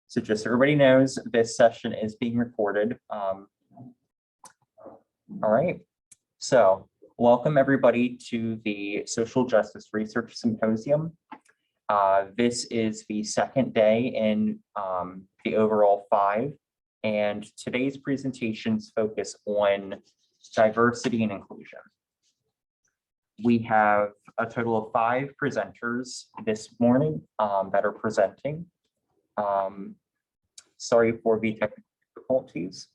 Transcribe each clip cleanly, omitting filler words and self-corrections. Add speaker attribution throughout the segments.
Speaker 1: So just so everybody knows, this session is being recorded. All right, so welcome everybody to the Social Justice Research Symposium. This is the second day in the overall 5, and today's presentations focus on diversity and inclusion. We have a total of 5 presenters this morning that are presenting. Sorry for the technical difficulties.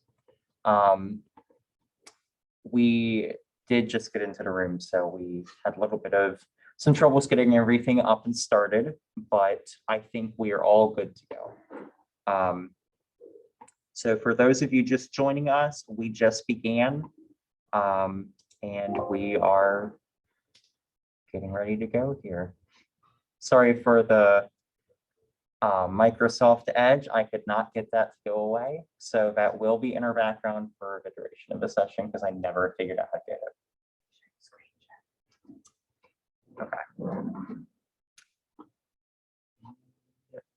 Speaker 1: We did just get into the room, so we had a little bit of some troubles getting everything up and started, but I think we are all good to go. So for those of you just joining us, we just began, and we are getting ready to go here. Sorry for the Microsoft Edge. I could not get that to go away, so that will be in our background for the duration of the session because I never figured out how to get it. Okay.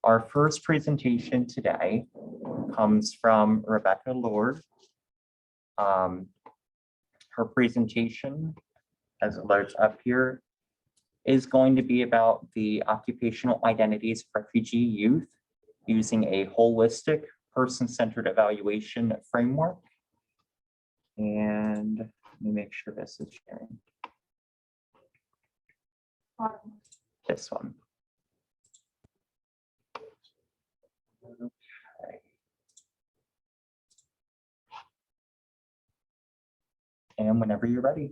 Speaker 1: Our first presentation today comes from Rebecca Lord. Her presentation, as it loads up here, is going to be about the occupational identities of refugee youth using a holistic, person-centered evaluation framework. And let me make sure this is sharing. This one. Okay. And whenever you're ready.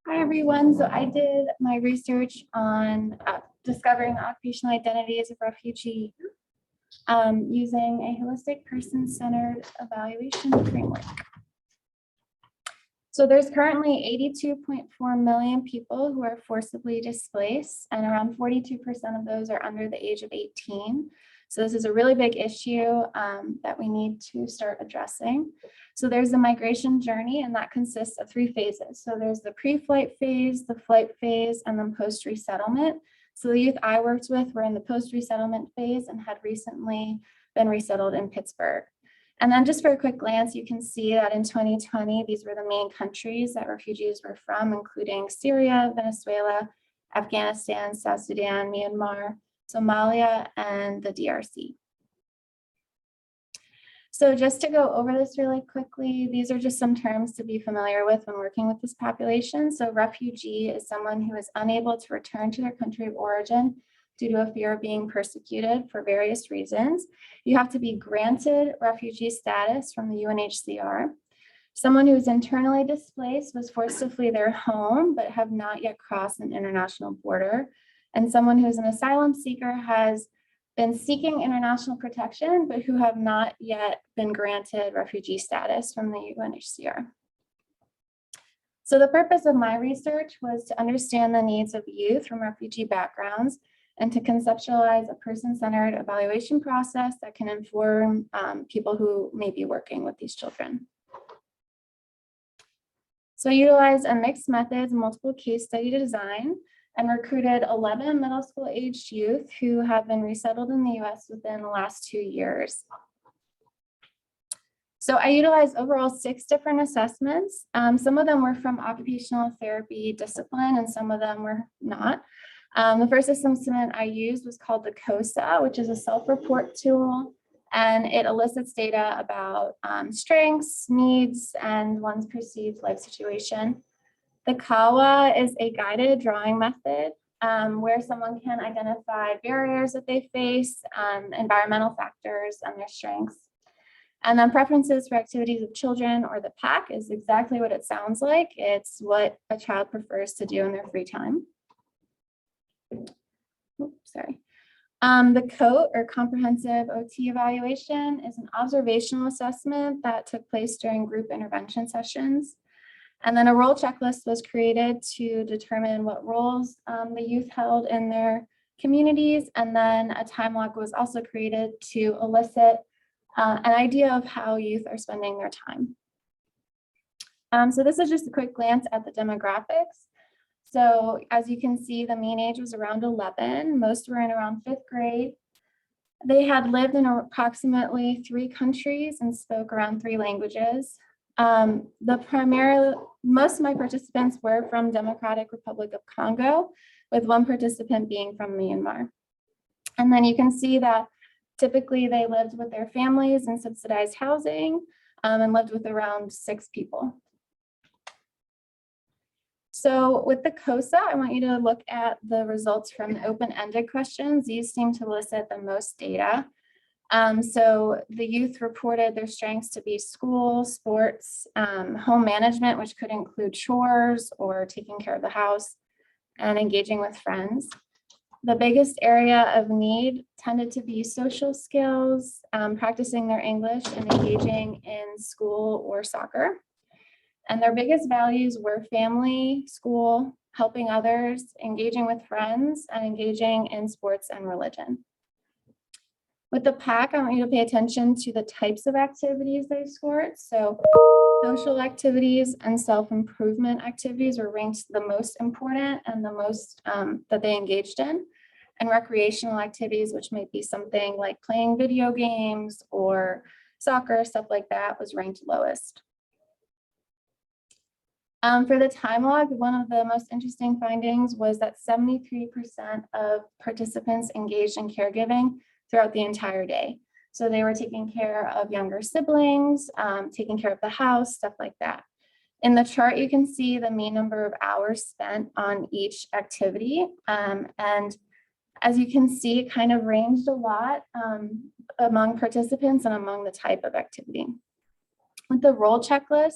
Speaker 2: Hi everyone, so I did my research on discovering occupational identities of refugee using a holistic person-centered evaluation framework. So there's currently 82.4 million people who are forcibly displaced, and around 42% of those are under the age of 18. So this is a really big issue that we need to start addressing. So there's the migration journey, and that consists of 3 phases. So there's the pre-flight phase, the flight phase, and then post-resettlement. So the youth I worked with were in the post-resettlement phase and had recently been resettled in Pittsburgh. And then just for a quick glance, you can see that in 2020, these were the main countries that refugees were from, including Syria, Venezuela, Afghanistan, South Sudan, Myanmar, Somalia, and the DRC. So just to go over this really quickly, these are just some terms to be familiar with when working with this population. So refugee is someone who is unable to return to their country of origin due to a fear of being persecuted for various reasons. You have to be granted refugee status from the UNHCR. Someone who is internally displaced was forced to flee their home, but have not yet crossed an international border. And someone who is an asylum seeker has been seeking international protection, but who have not yet been granted refugee status from the UNHCR. So the purpose of my research was to understand the needs of youth from refugee backgrounds and to conceptualize a person-centered evaluation process that can inform people who may be working with these children. So I utilized a mixed methods and multiple case study design and recruited 11 middle school aged youth who have been resettled in the US within the last 2 years. So I utilized overall 6 different assessments. Some of them were from occupational therapy discipline and some of them were not. The first assessment I used was called the COSA, which is a self-report tool, and it elicits data about strengths, needs, and one's perceived life situation. The CAWA is a guided drawing method where someone can identify barriers that they face, environmental factors, and their strengths. And then preferences for activities of children, or the PAC, is exactly what it sounds like. It's what a child prefers to do in their free time. Oops, sorry. The COAT, or Comprehensive OT Evaluation, is an observational assessment that took place during group intervention sessions. And then a role checklist was created to determine what roles the youth held in their communities. And then a time log was also created to elicit an idea of how youth are spending their time. So this is just a quick glance at the demographics. So as you can see, the mean age was around 11. Most were in around 5th grade. They had lived in approximately 3 countries and spoke around 3 languages. Most of my participants were from Democratic Republic of Congo, with 1 participant being from Myanmar. And then you can see that typically they lived with their families in subsidized housing and lived with around 6 people. So with the COSA, I want you to look at the results from the open-ended questions. These seem to elicit the most data. So the youth reported their strengths to be school, sports, home management, which could include chores or taking care of the house, and engaging with friends. The biggest area of need tended to be social skills, practicing their English, and engaging in school or soccer. And their biggest values were family, school, helping others, engaging with friends, and engaging in sports and religion. With the PAC, I want you to pay attention to the types of activities they scored. So social activities and self-improvement activities were ranked the most important and the most that they engaged in. And recreational activities, which might be something like playing video games or soccer, stuff like that, was ranked lowest. For the time log, one of the most interesting findings was that 73% of participants engaged in caregiving throughout the entire day. So they were taking care of younger siblings, taking care of the house, stuff like that. In the chart, you can see the mean number of hours spent on each activity. And as you can see, it kind of ranged a lot among participants and among the type of activity. With the role checklist,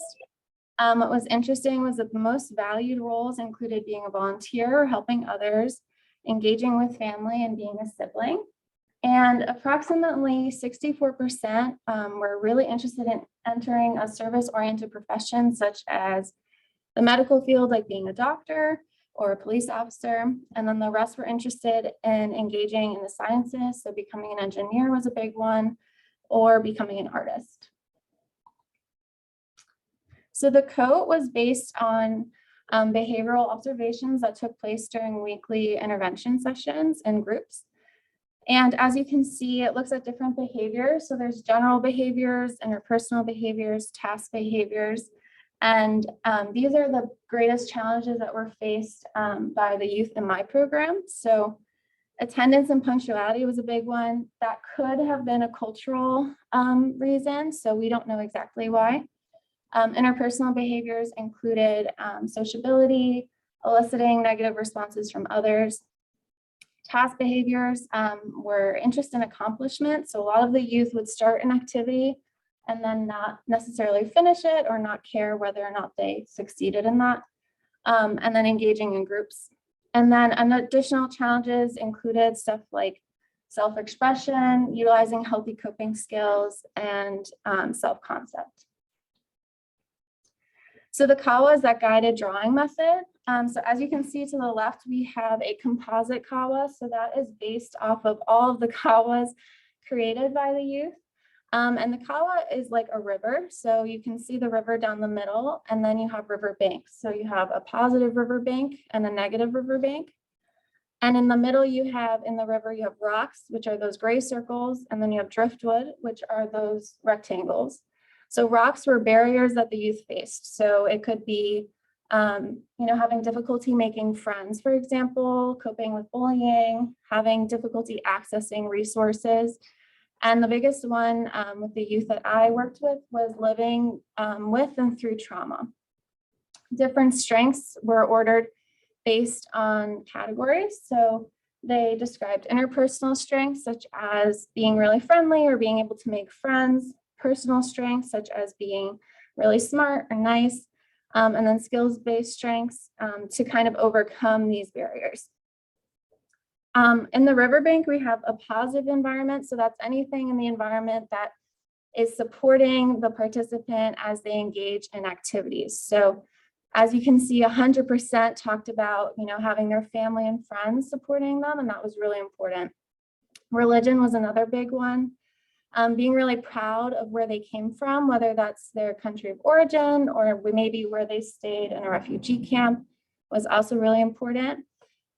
Speaker 2: what was interesting was that the most valued roles included being a volunteer, helping others, engaging with family, and being a sibling. And approximately 64% were really interested in entering a service-oriented profession, such as the medical field, like being a doctor or a police officer. And then the rest were interested in engaging in the sciences. So becoming an engineer was a big one, or becoming an artist. So the cohort was based on behavioral observations that took place during weekly intervention sessions and groups. And as you can see, it looks at different behaviors. So there's general behaviors, interpersonal behaviors, task behaviors. And these are the greatest challenges that were faced by the youth in my program. So attendance and punctuality was a big one. That could have been a cultural reason. So we don't know exactly why. Interpersonal behaviors included sociability, eliciting negative responses from others. Task behaviors were interest in accomplishment. So a lot of the youth would start an activity and then not necessarily finish it or not care whether or not they succeeded in that. And then engaging in groups. And then additional challenges included stuff like self-expression, utilizing healthy coping skills, and self-concept. So the kawa is that guided drawing method. So as you can see to the left, we have a composite kawa. So that is based off of all of the kawas created by the youth. And the kawa is like a river. So you can see the river down the middle, and then you have river banks. So you have a positive river bank and a negative river bank. And in the middle, in the river, you have rocks, which are those gray circles. And then you have driftwood, which are those rectangles. So rocks were barriers that the youth faced. So it could be, having difficulty making friends, for example, coping with bullying, having difficulty accessing resources. And the biggest one with the youth that I worked with was living with and through trauma. Different strengths were ordered based on categories. So they described interpersonal strengths, such as being really friendly or being able to make friends. Personal strengths, such as being really smart or nice, and then skills-based strengths to kind of overcome these barriers. In the riverbank, we have a positive environment. So that's anything in the environment that is supporting the participant as they engage in activities. So as you can see, 100% talked about, having their family and friends supporting them, and that was really important. Religion was another big one. being really proud of where they came from, whether that's their country of origin or maybe where they stayed in a refugee camp, was also really important.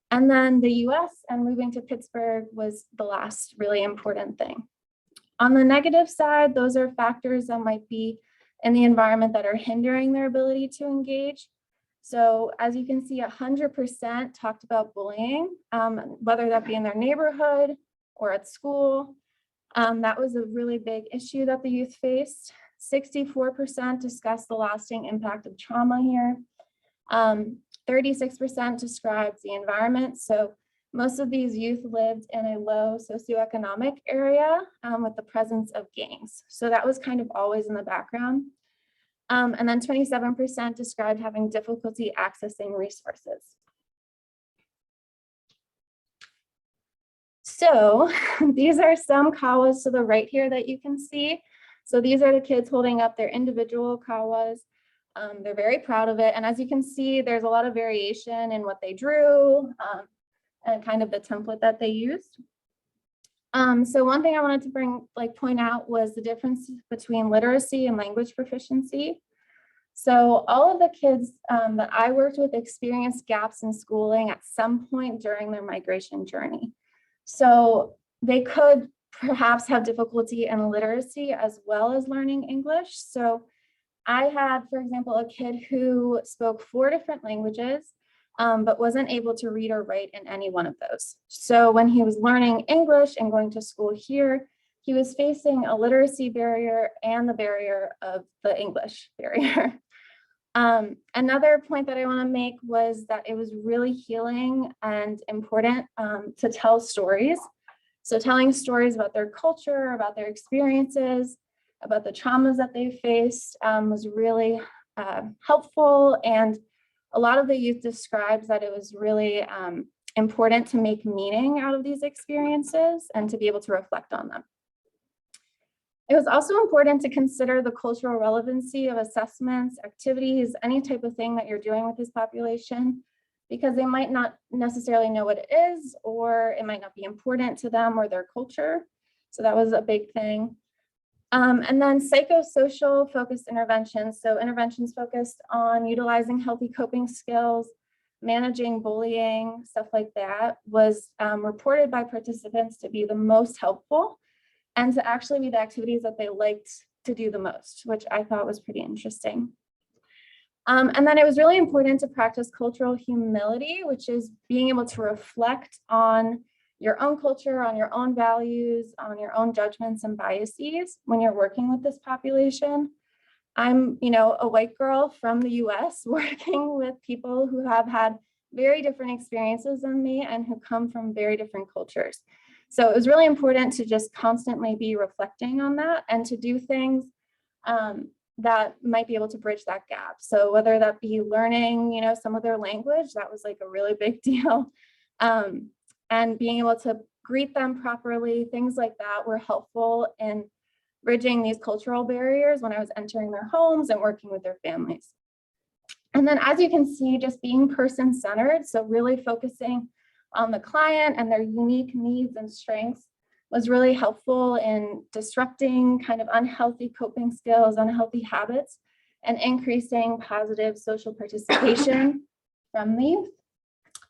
Speaker 2: And then the US and moving to Pittsburgh was the last really important thing. On the negative side, those are factors that might be in the environment that are hindering their ability to engage. So as you can see, 100% talked about bullying, whether that be in their neighborhood or at school. That was a really big issue that the youth faced. 64% discussed the lasting impact of trauma here. 36% describes the environment. So most of these youth lived in a low socioeconomic area with the presence of gangs. So that was kind of always in the background. And then 27% described having difficulty accessing resources. So these are some kawas to the right here that you can see. So these are the kids holding up their individual kawas. They're very proud of it. And as you can see, there's a lot of variation in what they drew and kind of the template that they used. So one thing I wanted to point out was the difference between literacy and language proficiency. So all of the kids that I worked with experienced gaps in schooling at some point during their migration journey. So they could perhaps have difficulty in literacy as well as learning English. So I had, for example, a kid who spoke 4 different languages, but wasn't able to read or write in any one of those. So when he was learning English and going to school here, he was facing a literacy barrier and the barrier of the English barrier. Another point that I want to make was that it was really healing and important to tell stories. So telling stories about their culture, about their experiences, about the traumas that they faced was really helpful. And a lot of the youth describes that it was really important to make meaning out of these experiences and to be able to reflect on them. It was also important to consider the cultural relevancy of assessments, activities, any type of thing that you're doing with this population, because they might not necessarily know what it is, or it might not be important to them or their culture. So that was a big thing. And then psychosocial focused interventions. So interventions focused on utilizing healthy coping skills, managing bullying, stuff like that, was reported by participants to be the most helpful and to actually be the activities that they liked to do the most, which I thought was pretty interesting. And then it was really important to practice cultural humility, which is being able to reflect on your own culture, on your own values, on your own judgments and biases when you're working with this population. I'm, a white girl from the US working with people who have had very different experiences than me and who come from very different cultures. So it was really important to just constantly be reflecting on that and to do things that might be able to bridge that gap. So whether that be learning, some of their language, that was like a really big deal. And being able to greet them properly, things like that were helpful in bridging these cultural barriers when I was entering their homes and working with their families. And then as you can see, just being person-centered, so really focusing on the client and their unique needs and strengths was really helpful in disrupting kind of unhealthy coping skills, unhealthy habits, and increasing positive social participation from the youth.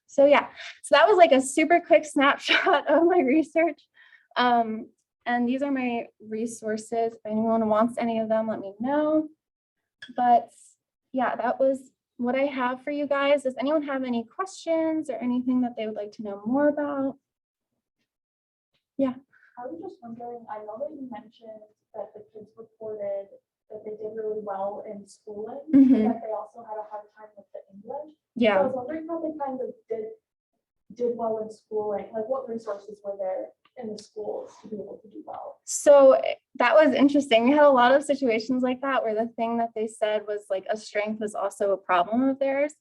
Speaker 2: So yeah, so that was like a super quick snapshot of my research. And these are my resources. If anyone wants any of them, let me know. But yeah, that was what I have for you guys. Does anyone have any questions or anything that they would like to know more about? Yeah.
Speaker 3: I was just wondering, I know that you mentioned that the kids reported that they did really well in schooling,
Speaker 2: Mm-hmm.
Speaker 3: and that they also had a hard time with the English.
Speaker 2: Yeah.
Speaker 3: So I was wondering how they kind of did well in schooling. Like, what resources were there in the schools to be able to do well?
Speaker 2: So that was interesting. We had a lot of situations like that where the thing that they said was like a strength was also a problem of theirs.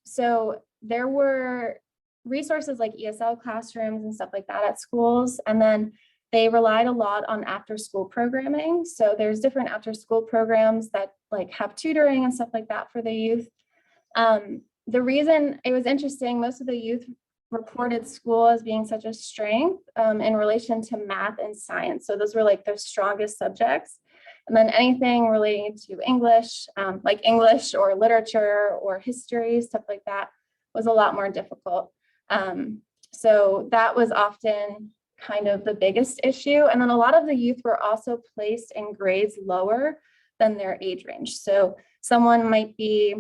Speaker 2: So there were resources like ESL classrooms and stuff like that at schools. And then they relied a lot on after school programming. So there's different after school programs that like have tutoring and stuff like that for the youth. The reason it was interesting, most of the youth reported school as being such a strength in relation to math and science. So those were like their strongest subjects. And then anything relating to English, like English or literature or history, stuff like that, was a lot more difficult. So that was often kind of the biggest issue. And then a lot of the youth were also placed in grades lower than their age range. So someone might be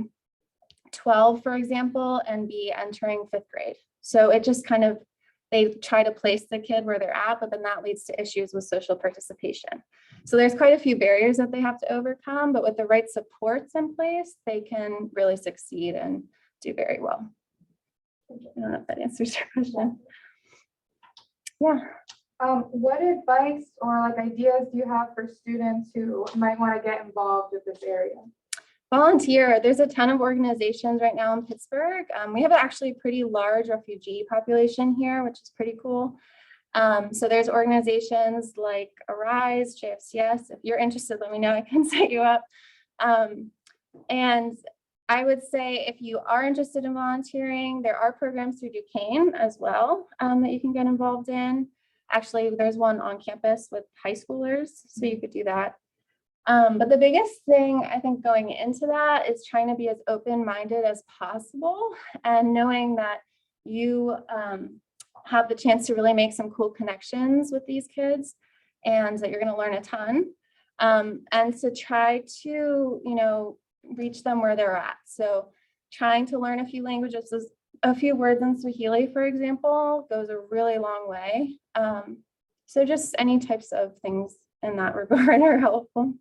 Speaker 2: 12, for example, and be entering 5th grade. So it just kind of, they try to place the kid where they're at, but then that leads to issues with social participation. So there's quite a few barriers that they have to overcome, but with the right supports in place, they can really succeed and do very well. I don't know if that answers your question. Yeah.
Speaker 4: What advice or like ideas do you have for students who might want to get involved with this area?
Speaker 2: Volunteer. There's a ton of organizations right now in Pittsburgh. We have actually a pretty large refugee population here, which is pretty cool. So there's organizations like Arise, JFCS. If you're interested, let me know. I can set you up. And I would say if you are interested in volunteering, there are programs through Duquesne as well that you can get involved in. Actually, there's one on campus with high schoolers, so you could do that. But the biggest thing I think going into that is trying to be as open-minded as possible and knowing that you have the chance to really make some cool connections with these kids and that you're going to learn a ton, and to try to, reach them where they're at. So trying to learn a few languages, a few words in Swahili, for example, goes a really long way. So just any types of things in that regard are helpful.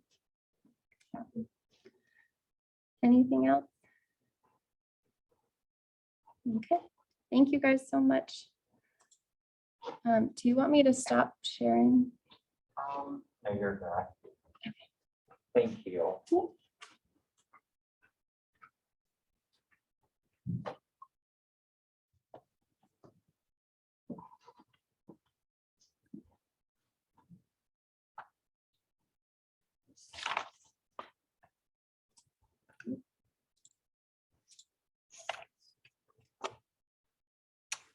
Speaker 2: Anything else? Okay, thank you guys so much. Do you want me to stop sharing?
Speaker 1: No, you're not. Thank you.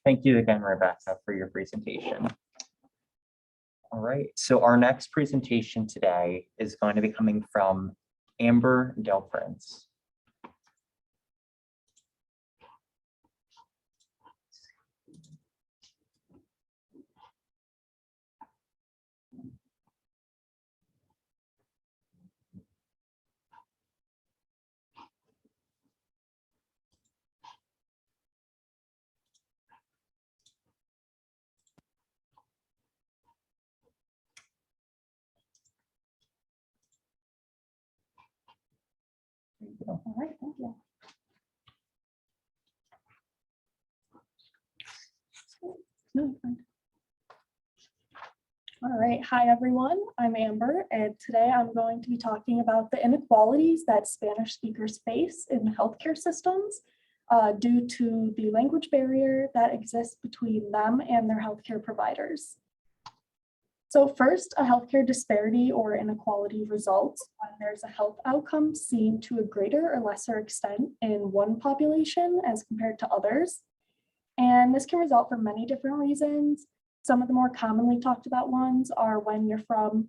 Speaker 1: Thank you again, Rebecca, for your presentation. All right, so our next presentation today is going to be coming from Amber DelPrince.
Speaker 2: All right, thank you. No, fine.
Speaker 5: All right, hi everyone, I'm Amber, and today I'm going to be talking about the inequalities that Spanish speakers face in healthcare systems due to the language barrier that exists between them and their healthcare providers. So first, a healthcare disparity or inequality results when there's a health outcome seen to a greater or lesser extent in one population as compared to others. And this can result for many different reasons. Some of the more commonly talked about ones are when you're from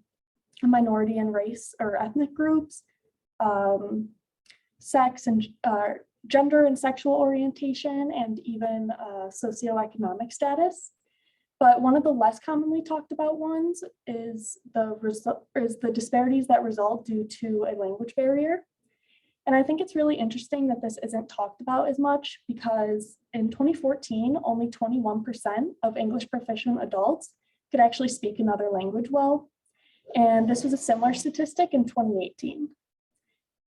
Speaker 5: a minority in race or ethnic groups, sex and gender and sexual orientation, and even socioeconomic status. But one of the less commonly talked about ones is the disparities that result due to a language barrier. And I think it's really interesting that this isn't talked about as much because in 2014, only 21% of English proficient adults could actually speak another language well. And this was a similar statistic in 2018.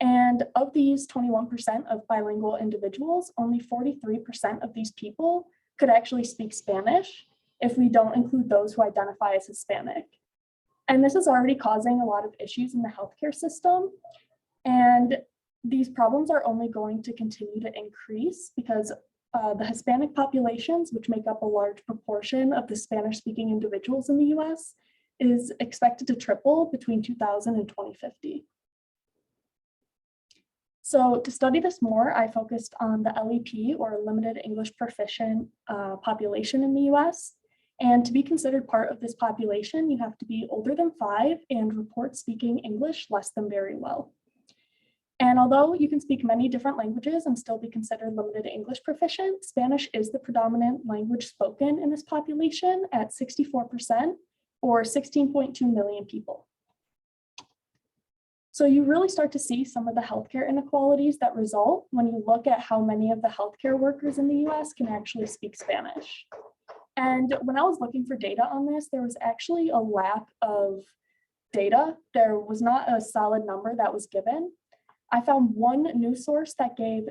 Speaker 5: And of these 21% of bilingual individuals, only 43% of these people could actually speak Spanish if we don't include those who identify as Hispanic. And this is already causing a lot of issues in the healthcare system. And these problems are only going to continue to increase because the Hispanic populations, which make up a large proportion of the Spanish-speaking individuals in the US, is expected to triple between 2000 and 2050. So to study this more, I focused on the LEP, or Limited English Proficient population in the US. And to be considered part of this population, you have to be older than 5 and report speaking English less than very well. And although you can speak many different languages and still be considered limited English proficient, Spanish is the predominant language spoken in this population at 64%, or 16.2 million people. So you really start to see some of the healthcare inequalities that result when you look at how many of the healthcare workers in the US can actually speak Spanish. And when I was looking for data on this, there was actually a lack of data. There was not a solid number that was given. I found one news source that gave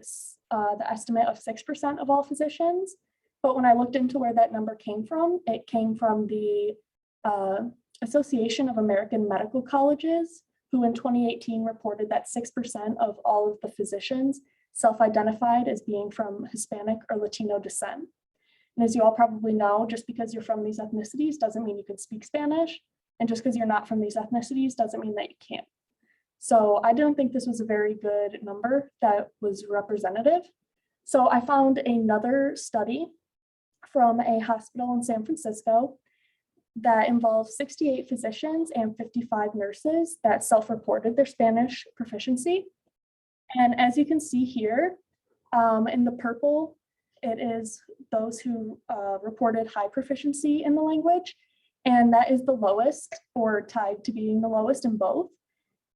Speaker 5: the estimate of 6% of all physicians, but when I looked into where that number came from, it came from the Association of American Medical Colleges, who in 2018 reported that 6% of all of the physicians self-identified as being from Hispanic or Latino descent. And as you all probably know, just because you're from these ethnicities doesn't mean you can speak Spanish, and just because you're not from these ethnicities doesn't mean that you can't. So I didn't think this was a very good number that was representative. So I found another study from a hospital in San Francisco that involved 68 physicians and 55 nurses that self-reported their Spanish proficiency. And as you can see here, in the purple, it is those who reported high proficiency in the language, and that is the lowest, or tied to being the lowest in both,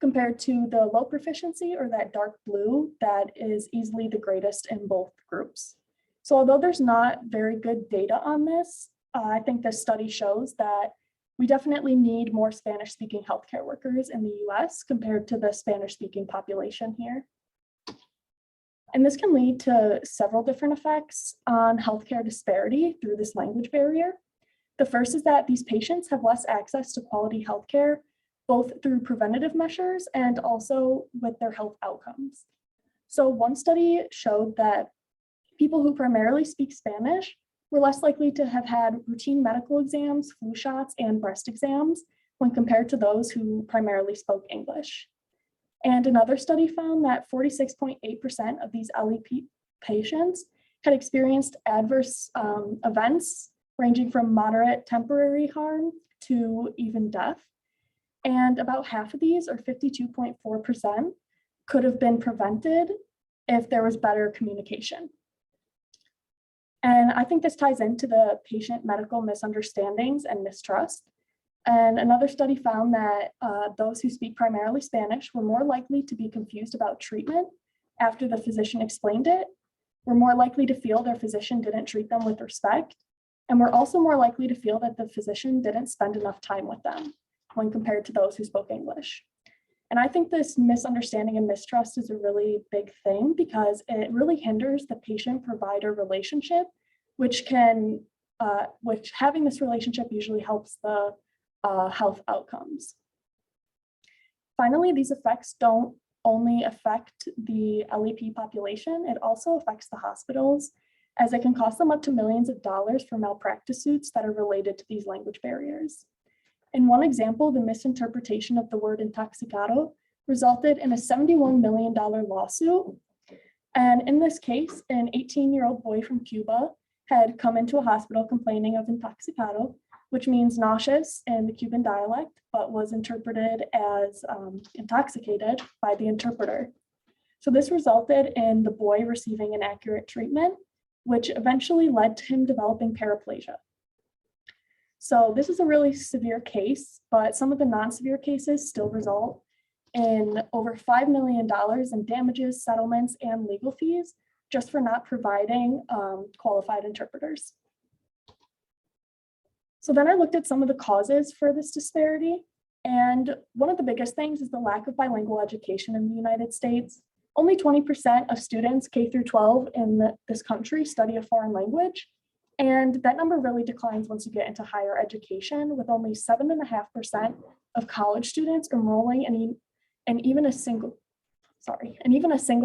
Speaker 5: compared to the low proficiency, or that dark blue, that is easily the greatest in both groups. So although there's not very good data on this, I think this study shows that we definitely need more Spanish-speaking healthcare workers in the US compared to the Spanish-speaking population here. And this can lead to several different effects on healthcare disparity through this language barrier. The first is that these patients have less access to quality healthcare, both through preventative measures and also with their health outcomes. So one study showed that people who primarily speak Spanish were less likely to have had routine medical exams, flu shots, and breast exams when compared to those who primarily spoke English. And another study found that 46.8% of these LEP patients had experienced adverse events ranging from moderate temporary harm to even death. And about half of these, or 52.4%, could have been prevented if there was better communication. And I think this ties into the patient medical misunderstandings and mistrust. And another study found that those who speak primarily Spanish were more likely to be confused about treatment after the physician explained it, were more likely to feel their physician didn't treat them with respect, and were also more likely to feel that the physician didn't spend enough time with them when compared to those who spoke English. And I think this misunderstanding and mistrust is a really big thing because it really hinders the patient-provider relationship, which having this relationship usually helps the health outcomes. Finally, these effects don't only affect the LEP population, it also affects the hospitals, as it can cost them up to millions of dollars for malpractice suits that are related to these language barriers. In one example, the misinterpretation of the word intoxicado resulted in a $71 million lawsuit. And in this case, an 18-year-old boy from Cuba had come into a hospital complaining of intoxicado, which means nauseous in the Cuban dialect, but was interpreted as intoxicated by the interpreter. So this resulted in the boy receiving inaccurate treatment, which eventually led to him developing paraplegia. So this is a really severe case, but some of the non-severe cases still result in over $5 million in damages, settlements, and legal fees just for not providing qualified interpreters. So then I looked at some of the causes for this disparity. And one of the biggest things is the lack of bilingual education in the United States. Only 20% of students K through 12 in this country study a foreign language. And that number really declines once you get into higher education, with only 7.5% of college students enrolling in even a single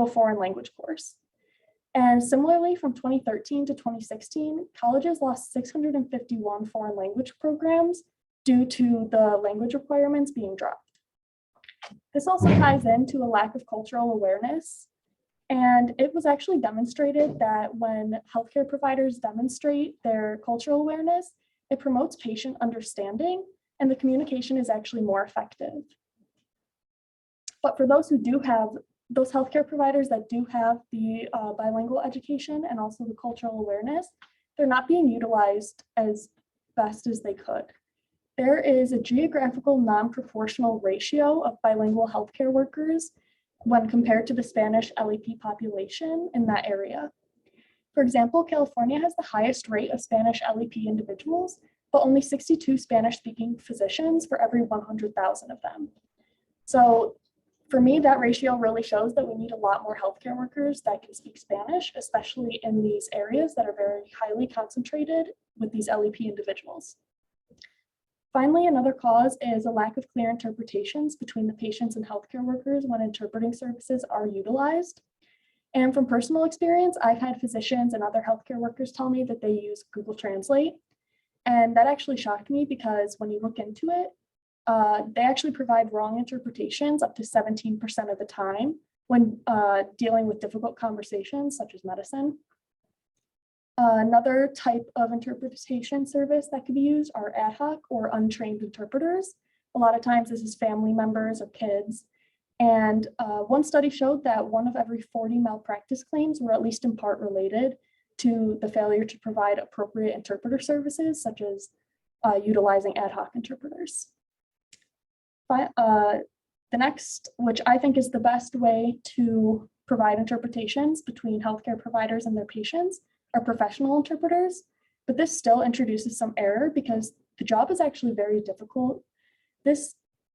Speaker 5: foreign language course. And similarly, from 2013 to 2016, colleges lost 651 foreign language programs due to the language requirements being dropped. This also ties into a lack of cultural awareness And it was actually demonstrated that when healthcare providers demonstrate their cultural awareness, it promotes patient understanding and the communication is actually more effective. But for those who do have, those healthcare providers that do have the bilingual education and also the cultural awareness, they're not being utilized as best as they could. There is a geographical non-proportional ratio of bilingual healthcare workers when compared to the Spanish LEP population in that area. For example, California has the highest rate of Spanish LEP individuals, but only 62 Spanish-speaking physicians for every 100,000 of them. So for me, that ratio really shows that we need a lot more healthcare workers that can speak Spanish, especially in these areas that are very highly concentrated with these LEP individuals. Finally, another cause is a lack of clear interpretations between the patients and healthcare workers when interpreting services are utilized. And from personal experience, I've had physicians and other healthcare workers tell me that they use Google Translate. And that actually shocked me because when you look into it, they actually provide wrong interpretations up to 17% of the time when dealing with difficult conversations such as medicine. Another type of interpretation service that could be used are ad hoc or untrained interpreters. A lot of times this is family members or kids. And one study showed that 1 of every 40 malpractice claims were at least in part related to the failure to provide appropriate interpreter services, such as utilizing ad hoc interpreters. The next, which I think is the best way to provide interpretations between healthcare providers and their patients, are professional interpreters, but this still introduces some error because the job is actually very difficult.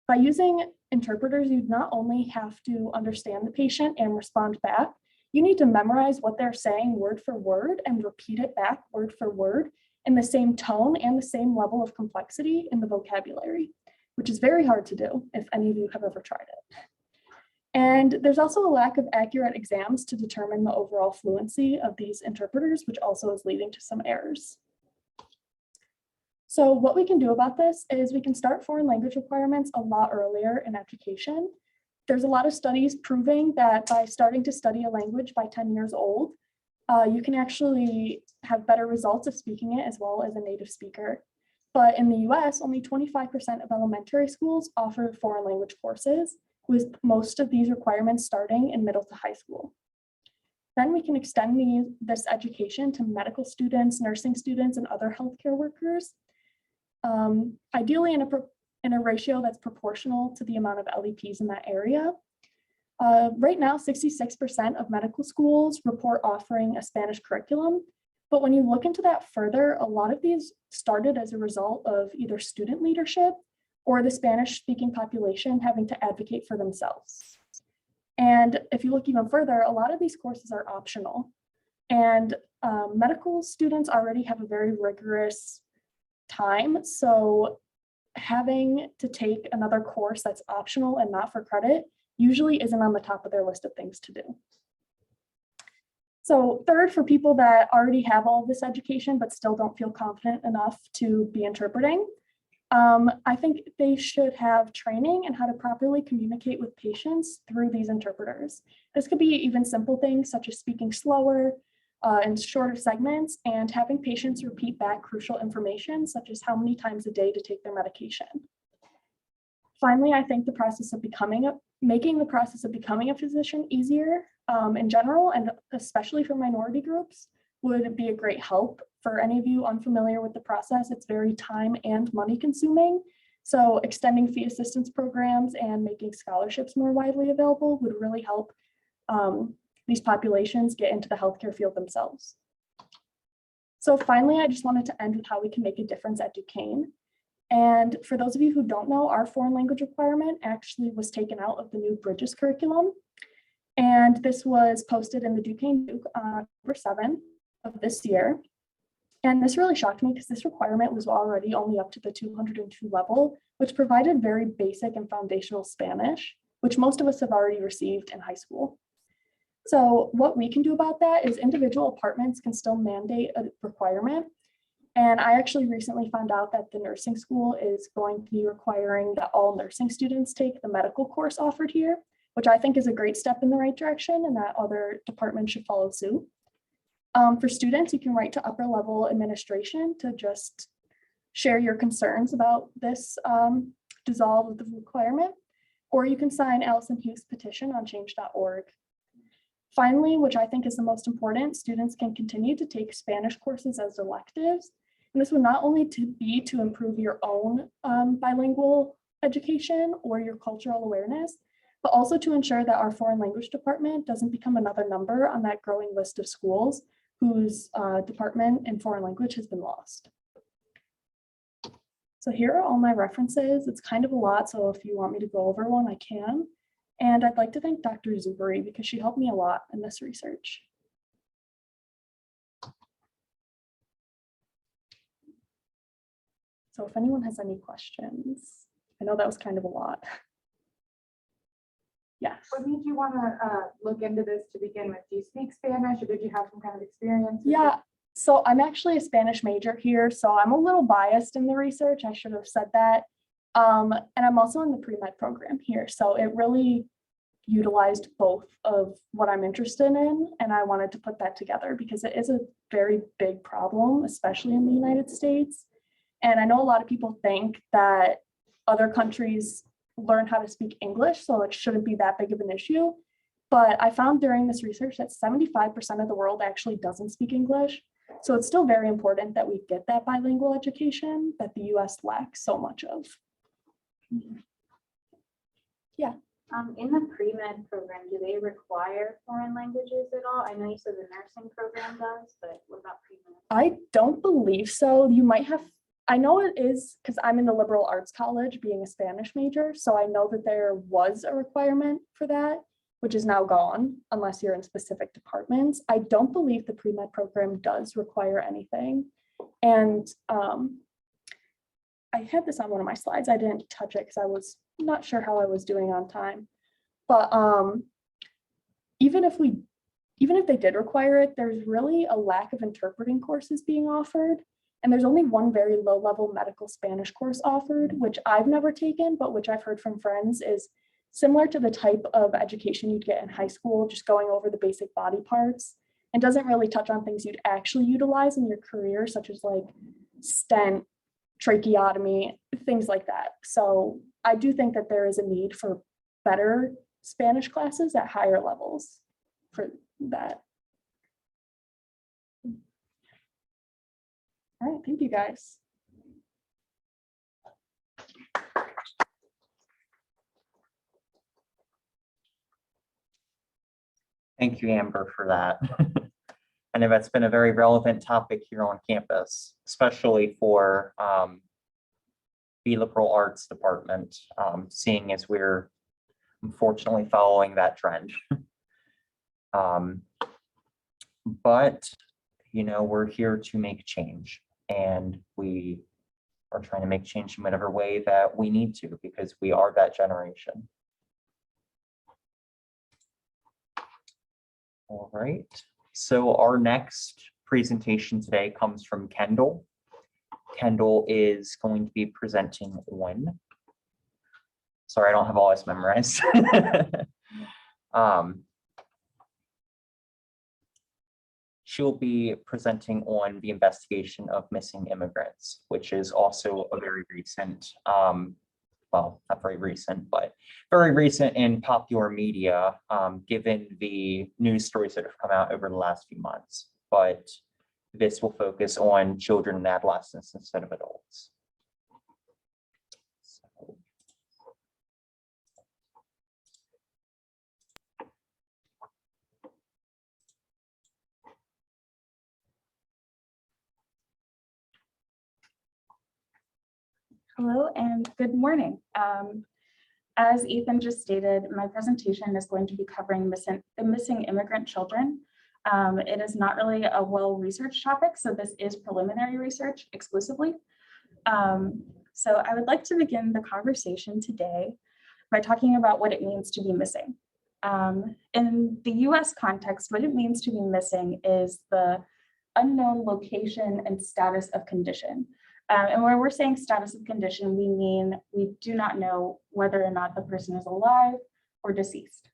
Speaker 5: By using interpreters, you not only have to understand the patient and respond back, you need to memorize what they're saying word for word and repeat it back word for word in the same tone and the same level of complexity in the vocabulary, which is very hard to do if any of you have ever tried it. And there's also a lack of accurate exams to determine the overall fluency of these interpreters, which also is leading to some errors. So what we can do about this is we can start foreign language requirements a lot earlier in education. There's a lot of studies proving that by starting to study a language by 10 years old, you can actually have better results of speaking it as well as a native speaker. But in the US, only 25% of elementary schools offer foreign language courses, with most of these requirements starting in middle to high school. Then we can extend this education to medical students, nursing students, and other healthcare workers, ideally in a ratio that's proportional to the amount of LEPs in that area. Right now, 66% of medical schools report offering a Spanish curriculum, but when you look into that further, a lot of these started as a result of either student leadership or the Spanish-speaking population having to advocate for themselves. And if you look even further, a lot of these courses are optional. And medical students already have a very rigorous time, so having to take another course that's optional and not for credit usually isn't on the top of their list of things to do. So third, for people that already have all of this education but still don't feel confident enough to be interpreting, I think they should have training in how to properly communicate with patients through these interpreters. This could be even simple things such as speaking slower in shorter segments and having patients repeat back crucial information such as how many times a day to take their medication. Finally, I think the process of making the process of becoming a physician easier in general, and especially for minority groups, would be a great help. For any of you unfamiliar with the process, it's very time and money consuming. So extending fee assistance programs and making scholarships more widely available would really help these populations get into the healthcare field themselves. So finally, I just wanted to end with how we can make a difference at Duquesne. And for those of you who don't know, our foreign language requirement actually was taken out of the new Bridges curriculum. And this was posted in the Duquesne Duke on October 7th of this year. And this really shocked me because this requirement was already only up to the 202 level, which provided very basic and foundational Spanish, which most of us have already received in high school. So what we can do about that is individual departments can still mandate a requirement. And I actually recently found out that the nursing school is going to be requiring that all nursing students take the medical course offered here, which I think is a great step in the right direction and that other departments should follow suit. For students, you can write to upper level administration to just share your concerns about this dissolve of the requirement, or you can sign Allison Hughes' petition on change.org. Finally, which I think is the most important, students can continue to take Spanish courses as electives. And this would not only be to improve your own bilingual education or your cultural awareness, but also to ensure that our foreign language department doesn't become another number on that growing list of schools whose department in foreign language has been lost. So here are all my references. It's kind of a lot, so if you want me to go over one, I can. And I'd like to thank Dr. Hubay because she helped me a lot in this research. So if anyone has any questions, I know that was kind of a lot. Yes.
Speaker 4: What made you want to look into this to begin with? Do you speak Spanish or did you have some kind of experience with
Speaker 5: Yeah,
Speaker 4: it?
Speaker 5: so I'm actually a Spanish major here, so I'm a little biased in the research. I should have said that. And I'm also in the pre-med program here, so it really utilized both of what I'm interested in, and I wanted to put that together because it is a very big problem, especially in the United States. And I know a lot of people think that other countries learn how to speak English, so it shouldn't be that big of an issue. But I found during this research that 75% of the world actually doesn't speak English. So it's still very important that we get that bilingual education that the US lacks so much of. Yeah.
Speaker 6: In the pre-med program, do they require foreign languages at all? I know you said the nursing program does, but what about pre-med?
Speaker 5: I don't believe so. You might have, I know it is because I'm in the liberal arts college being a Spanish major. So I know that there was a requirement for that, which is now gone unless you're in specific departments. I don't believe the pre-med program does require anything. And I had this on one of my slides. I didn't touch it because I was not sure how I was doing on time. But even if they did require it, there's really a lack of interpreting courses being offered. And there's only one very low level medical Spanish course offered, which I've never taken, but which I've heard from friends is similar to the type of education you'd get in high school, just going over the basic body parts, and doesn't really touch on things you'd actually utilize in your career, such as like stent, tracheotomy, things like that. So I do think that there is a need for better Spanish classes at higher levels for that. All right, thank you guys.
Speaker 1: Thank you, Amber, for that. I know that's been a very relevant topic here on campus, especially for the liberal arts department, seeing as we're unfortunately following that trend. But, you know, we're here to make change, and we are trying to make change in whatever way that we need to, because we are that generation. All right, so our next presentation today comes from Kendal. Kendal is going to be presenting on, sorry, I don't have all this memorized. She'll be presenting on the investigation of missing immigrants, which is also a very recent, well, not very recent, but very recent in popular media, given the news stories that have come out over the last few months. But this will focus on children and adolescents instead of adults. So.
Speaker 7: Hello and good morning. As Ethan just stated, my presentation is going to be covering missing immigrant children. It is not really a well-researched topic, so this is preliminary research exclusively. So I would like to begin the conversation today by talking about what it means to be missing. In the US context, what it means to be missing is the unknown location and status of condition. And when we're saying status of condition, we mean we do not know whether or not the person is alive, or deceased.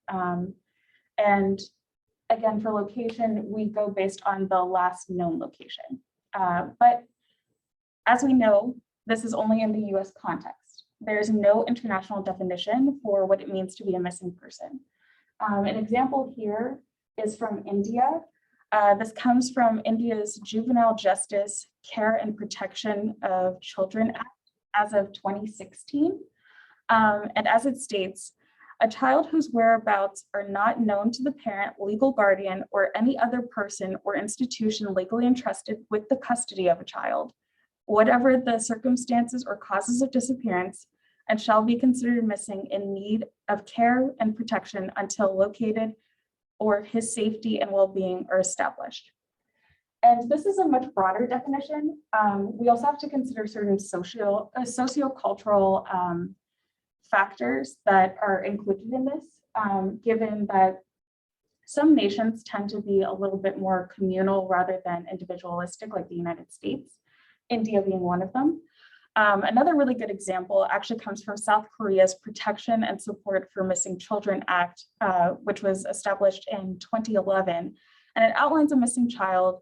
Speaker 7: And again, for location, we go based on the last known location. But as we know, this is only in the US context. There's no international definition for what it means to be a missing person. An example here is from India. This comes from India's Juvenile Justice, Care and Protection of Children Act as of 2016. And as it states, a child whose whereabouts are not known to the parent, legal guardian, or any other person or institution legally entrusted with the custody of a child, whatever the circumstances or causes of disappearance, and shall be considered missing in need of care and protection until located or his safety and well-being are established. And this is a much broader definition. We also have to consider certain socio-cultural factors that are included in this, given that some nations tend to be a little bit more communal rather than individualistic, like the United States, India being one of them. Another really good example actually comes from South Korea's Protection and Support for Missing Children Act, which was established in 2011. And it outlines a missing child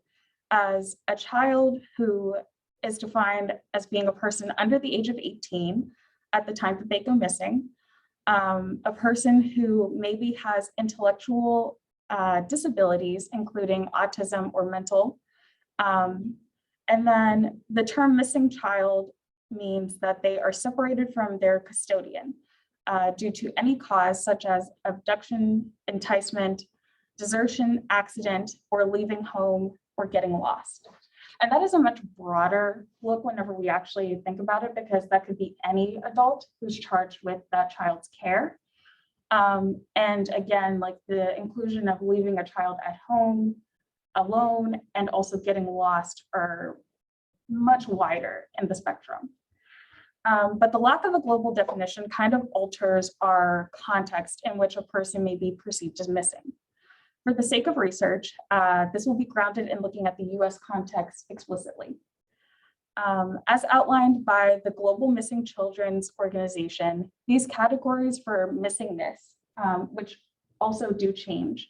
Speaker 7: as a child who is defined as being a person under the age of 18 at the time that they go missing, a person who maybe has intellectual disabilities, including autism or mental. And then the term missing child means that they are separated from their custodian due to any cause such as abduction, enticement, desertion, accident, or leaving home or getting lost. And that is a much broader look whenever we actually think about it, because that could be any adult who's charged with that child's care. And again, like the inclusion of leaving a child at home alone and also getting lost are much wider in the spectrum. But the lack of a global definition kind of alters our context in which a person may be perceived as missing. For the sake of research, this will be grounded in looking at the US context explicitly. As outlined by the Global Missing Children's Organization, these categories for missingness, which also do change,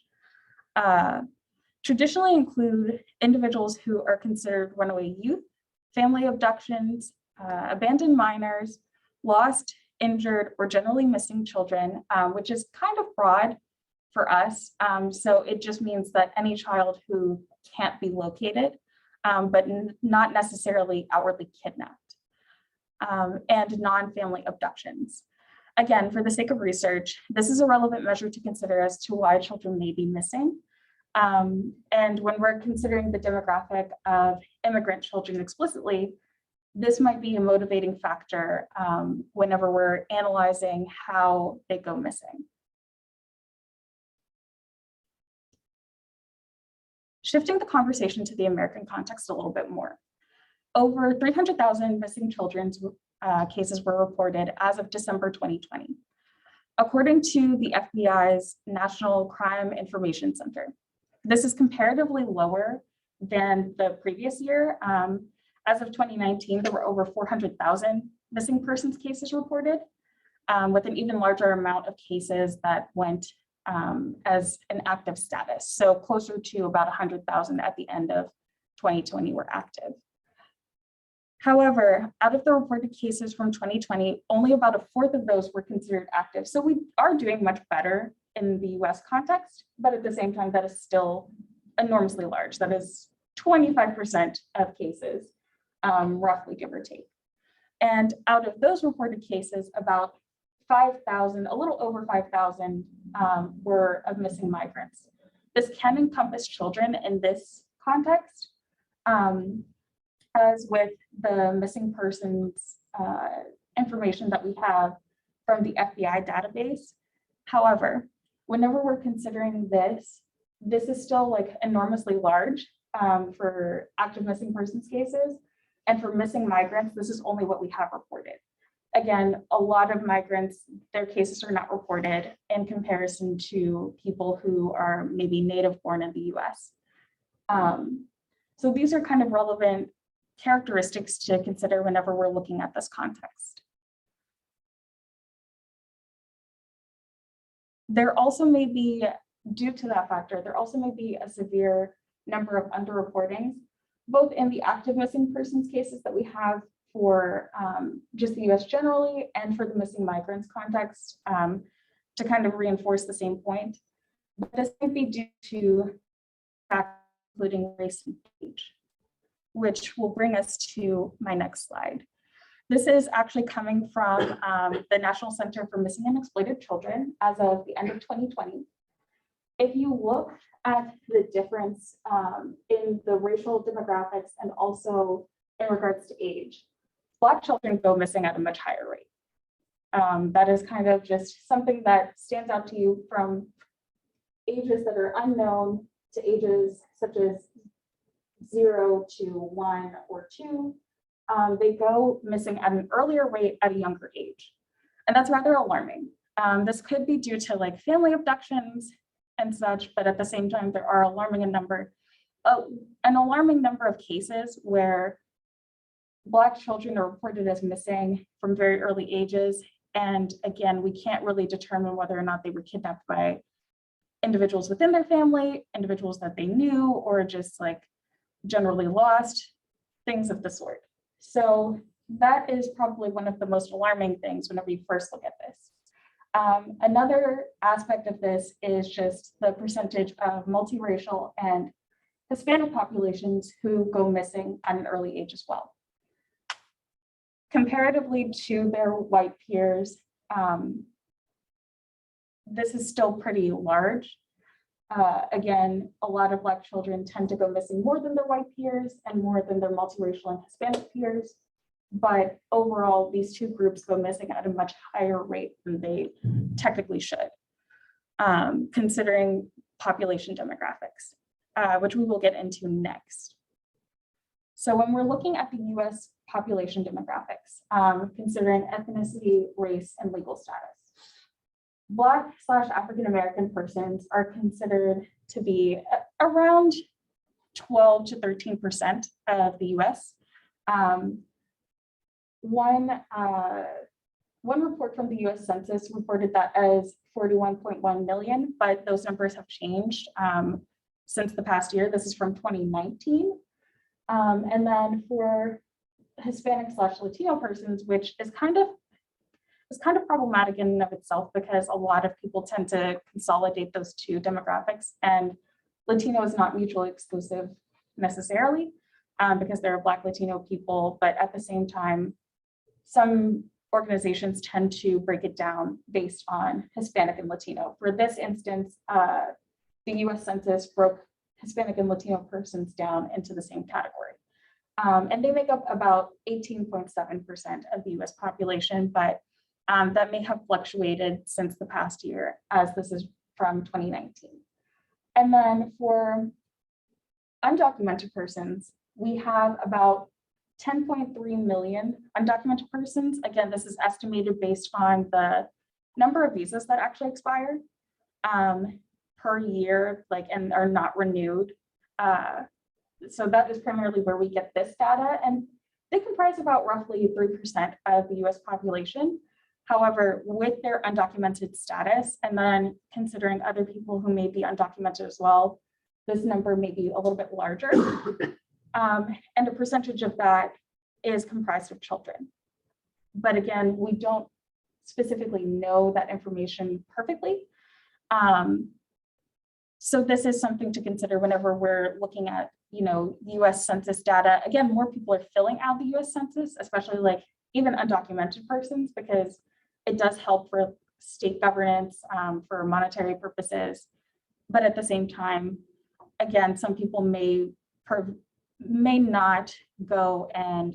Speaker 7: traditionally include individuals who are considered runaway youth, family abductions, abandoned minors, lost, injured, or generally missing children, which is kind of broad for us. So it just means that any child who can't be located, but not necessarily outwardly kidnapped, and non-family abductions. Again, for the sake of research, this is a relevant measure to consider as to why children may be missing. And when we're considering the demographic of immigrant children explicitly, this might be a motivating factor whenever we're analyzing how they go missing. Shifting the conversation to the American context a little bit more. Over 300,000 missing children's cases were reported as of December 2020, according to the FBI's National Crime Information Center. This is comparatively lower than the previous year. As of 2019, there were over 400,000 missing persons cases reported, with an even larger amount of cases that went as an active status. So closer to about 100,000 at the end of 2020 were active. However, out of the reported cases from 2020, only about a fourth of those were considered active. So we are doing much better in the US context, but at the same time, that is still enormously large. That is 25% of cases, roughly give or take. And out of those reported cases, about 5,000, a little over 5,000 were of missing migrants. This can encompass children in this context, as with the missing persons information that we have from the FBI database. However, whenever we're considering this is still like enormously large for active missing persons cases. And for missing migrants, this is only what we have reported. Again, a lot of migrants, their cases are not reported in comparison to people who are maybe native born in the US. So these are kind of relevant characteristics to consider whenever we're looking at this context. There also may be, due to that factor, there also may be a severe number of underreportings, both in the active missing persons cases that we have for just the US generally and for the missing migrants context, to kind of reinforce the same point. But this might be due to factors including race and age, which will bring us to my next slide. This is actually coming from the National Center for Missing and Exploited Children as of the end of 2020. If you look at the difference in the racial demographics and also in regards to age, Black children go missing at a much higher rate. That is kind of just something that stands out to you from ages that are unknown to ages such as 0 to 1 or 2. They go missing at an earlier rate at a younger age. And that's rather alarming. This could be due to like family abductions and such, but at the same time, there are an alarming number of cases where Black children are reported as missing from very early ages. And again, we can't really determine whether or not they were kidnapped by individuals within their family, individuals that they knew, or just like generally lost, things of the sort. So that is probably one of the most alarming things whenever you first look at this. Another aspect of this is just the percentage of multiracial and Hispanic populations who go missing at an early age as well. Comparatively to their white peers, this is still pretty large. Again, a lot of Black children tend to go missing more than their white peers and more than their multiracial and Hispanic peers. But overall, these two groups go missing at a much higher rate than they technically should, considering population demographics, which we will get into next. So when we're looking at the US population demographics, considering ethnicity, race, and legal status, Black/African-American persons are considered to be around 12 to 13% of the US. One report from the US Census reported that as 41.1 million, but those numbers have changed since the past year. This is from 2019. And then for Hispanic/Latino persons, which is kind of problematic in and of itself because a lot of people tend to consolidate those two demographics, and Latino is not mutually exclusive necessarily because there are Black Latino people, but at the same time, some organizations tend to break it down based on Hispanic and Latino. For this instance, the US Census broke Hispanic and Latino persons down into the same category. And they make up about 18.7% of the US population, but that may have fluctuated since the past year, as this is from 2019. And then for undocumented persons, we have about 10.3 million undocumented persons. Again, this is estimated based on the number of visas that actually expire per year, and are not renewed. So that is primarily where we get this data, and they comprise about roughly 3% of the US population. However, with their undocumented status, and then considering other people who may be undocumented as well, this number may be a little bit larger. And a percentage of that is comprised of children. But again, we don't specifically know that information perfectly. So this is something to consider whenever we're looking at, US Census data. Again, more people are filling out the US Census, especially even undocumented persons, because it does help for state governance, for monetary purposes. But at the same time, again, some people may not go and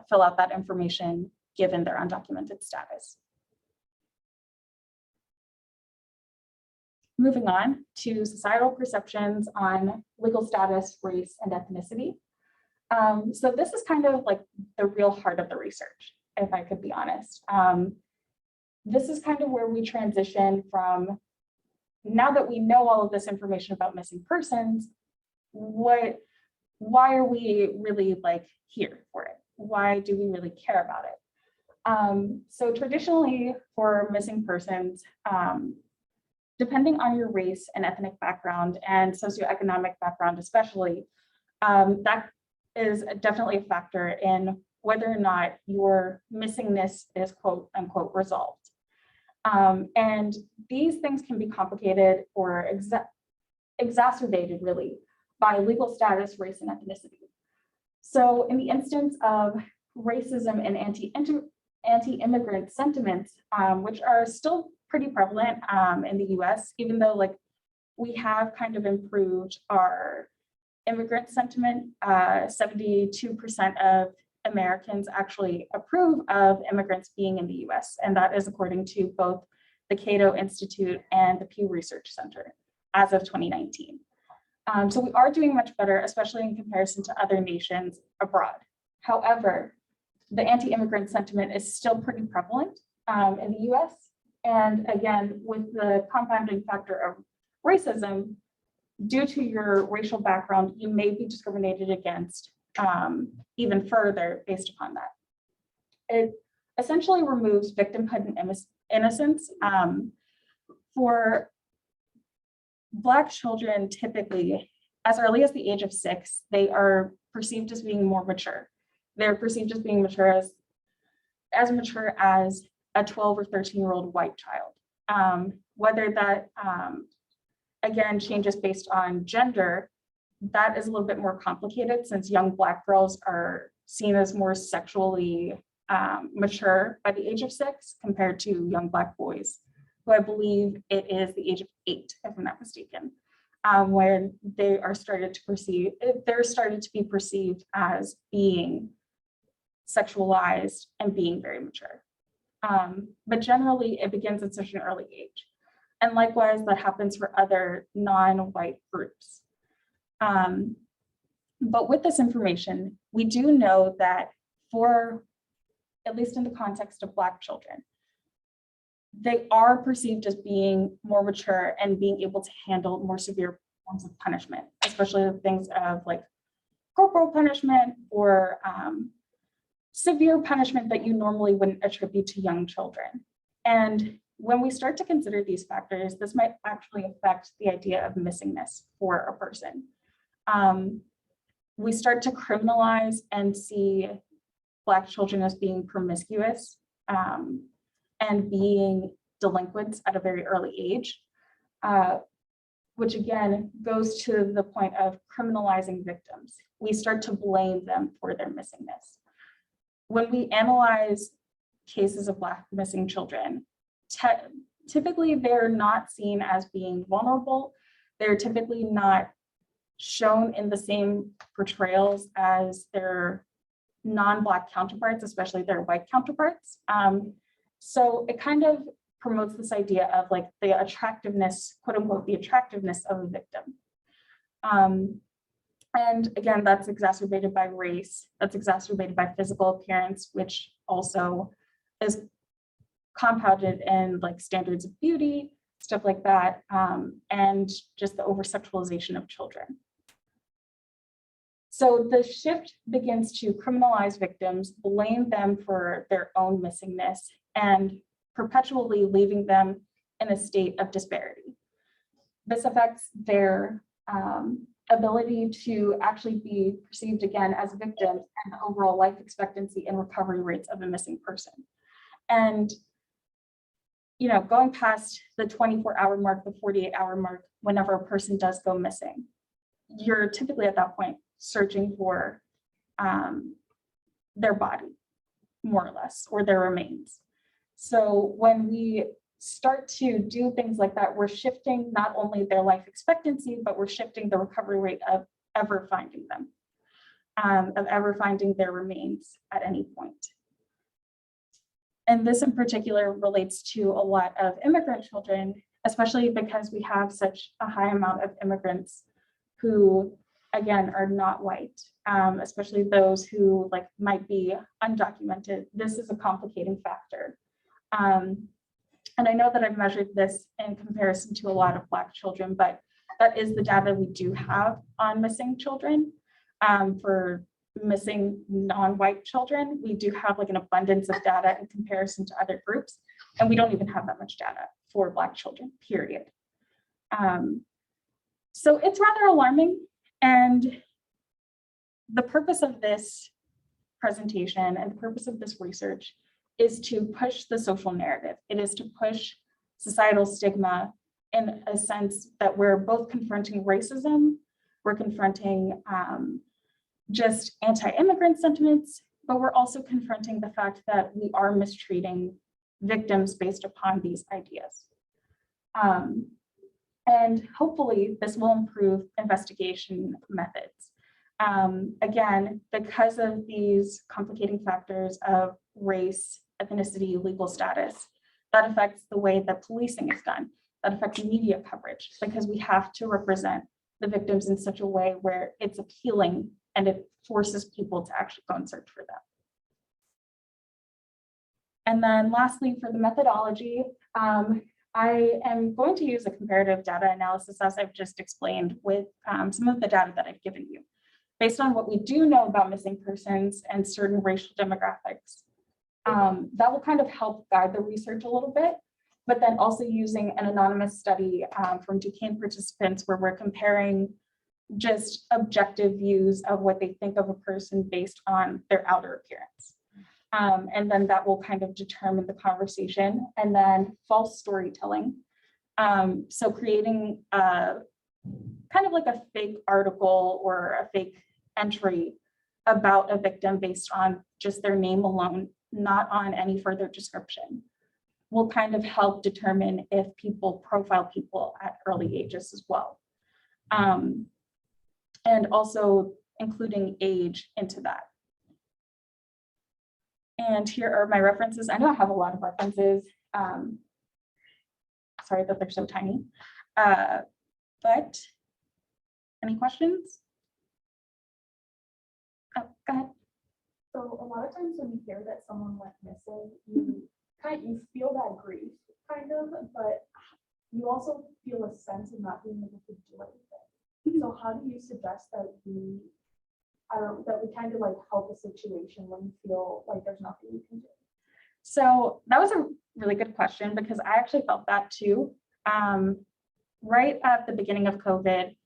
Speaker 7: fill out that information given their undocumented status. Moving on to societal perceptions on legal status, race, and ethnicity. So this is kind of like the real heart of the research, if I could be honest. This is kind of where we transition from, now that we know all of this information about missing persons, why are we really here for it? Why do we really care about it? So traditionally for missing persons, depending on your race and ethnic background and socioeconomic background especially, that is definitely a factor in whether or not your missingness is quote unquote resolved. And these things can be complicated or exacerbated really by legal status, race, and ethnicity. So in the instance of racism and anti-immigrant sentiments, which are still pretty prevalent in the US, even though like we have kind of improved our immigrant sentiment. 72% of Americans actually approve of immigrants being in the US, and that is according to both the Cato Institute and the Pew Research Center as of 2019. So we are doing much better, especially in comparison to other nations abroad. However, the anti-immigrant sentiment is still pretty prevalent in the US. And again, with the compounding factor of racism, due to your racial background, you may be discriminated against even further based upon that. It essentially removes victimhood and innocence. For Black children, typically, as early as the age of 6, they are perceived as being more mature. They're perceived as being mature as mature as a 12 or 13-year-old white child. Whether that, again, changes based on gender, that is a little bit more complicated since young Black girls are seen as more sexually mature by the age of 6 compared to young Black boys, who I believe it is the age of 8, if I'm not mistaken, when they're started to be perceived as being sexualized and being very mature. But generally, it begins at such an early age. And likewise, that happens for other non-white groups. But with this information, we do know that for, at least in the context of Black children, they are perceived as being more mature and being able to handle more severe forms of punishment, especially things of like corporal punishment or severe punishment that you normally wouldn't attribute to young children. And when we start to consider these factors, this might actually affect the idea of missingness for a person. We start to criminalize and see Black children as being promiscuous and being delinquents at a very early age, which again goes to the point of criminalizing victims. We start to blame them for their missingness. When we analyze cases of Black missing children, typically they're not seen as being vulnerable. They're typically not shown in the same portrayals as their non-Black counterparts, especially their white counterparts. So it kind of promotes this idea of like the attractiveness, quote unquote, the attractiveness of a victim. And again, that's exacerbated by race, that's exacerbated by physical appearance, which also is compounded in like standards of beauty, stuff like that, and just the over-sexualization of children. So the shift begins to criminalize victims, blame them for their own missingness, and perpetually leaving them in a state of disparity. This affects their ability to actually be perceived again as victims and the overall life expectancy and recovery rates of a missing person. And going past the 24-hour mark, the 48-hour mark, whenever a person does go missing, you're typically at that point searching for their body, more or less, or their remains. So when we start to do things like that, we're shifting not only their life expectancy, but we're shifting the recovery rate of ever finding them, of ever finding their remains at any point. And this in particular relates to a lot of immigrant children, especially because we have such a high amount of immigrants who, again, are not white, especially those who might be undocumented. This is a complicating factor. And I know that I've measured this in comparison to a lot of Black children, but that is the data we do have on missing children. For missing non-white children, we do have an abundance of data in comparison to other groups, and we don't even have that much data for Black children, period. So it's rather alarming. And the purpose of this presentation and the purpose of this research is to push the social narrative. It is to push societal stigma in a sense that we're both confronting racism, we're confronting just anti-immigrant sentiments, but we're also confronting the fact that we are mistreating victims based upon these ideas. And hopefully this will improve investigation methods. Again, because of these complicating factors of race, ethnicity, legal status, that affects the way that policing is done, that affects media coverage, because we have to represent the victims in such a way where it's appealing and it forces people to actually go and search for them. And then lastly, for the methodology, I am going to use a comparative data analysis, as I've just explained, with some of the data that I've given you. Based on what we do know about missing persons and certain racial demographics, that will kind of help guide the research a little bit, but then also using an anonymous study from Duquesne participants where we're comparing just objective views of what they think of a person based on their outer appearance. And then that will kind of determine the conversation. And then false storytelling. So creating kind of like a fake article or a fake entry about a victim based on just their name alone, not on any further description, will kind of help determine if people profile people at early ages as well. And also including age into that. And here are my references. I know I have a lot of references. Sorry that they're so tiny, but any questions? Oh, go ahead.
Speaker 3: So a lot of times when you hear that someone went missing, you feel that grief kind of, but you also feel a sense of not being able to do anything. So how do you suggest that we kind of like help a situation when you feel like there's nothing you can do?
Speaker 7: So that was a really good question, because I actually felt that too. Right at the beginning of COVID,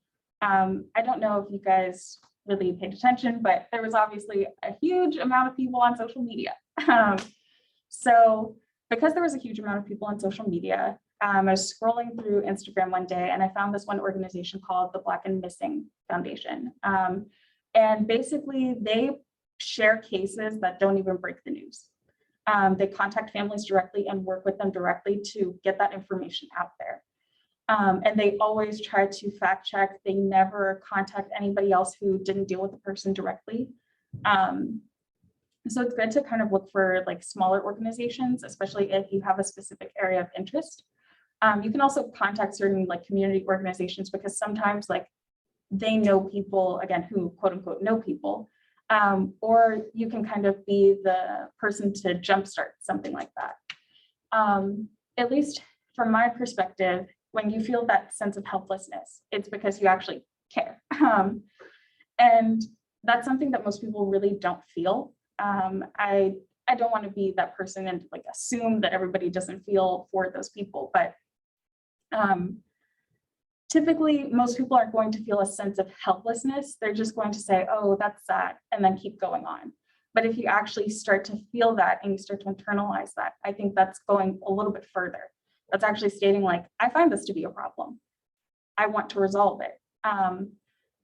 Speaker 7: I don't know if you guys really paid attention, but there was obviously a huge amount of people on social media. So because there was a huge amount of people on social media, I was scrolling through Instagram one day and I found this one organization called the Black and Missing Foundation. And basically they share cases that don't even break the news. They contact families directly and work with them directly to get that information out there. And they always try to fact check. They never contact anybody else who didn't deal with the person directly. So it's good to kind of look for like smaller organizations, especially if you have a specific area of interest. You can also contact certain like community organizations, because sometimes like they know people, again, who quote unquote know people, or you can kind of be the person to jumpstart something like that. At least from my perspective, when you feel that sense of helplessness, it's because you actually care. And that's something that most people really don't feel. I don't want to be that person and like assume that everybody doesn't feel for those people, but typically most people aren't going to feel a sense of helplessness. They're just going to say, oh, that's sad, and then keep going on. But if you actually start to feel that and you start to internalize that, I think that's going a little bit further. That's actually stating like, I find this to be a problem. I want to resolve it.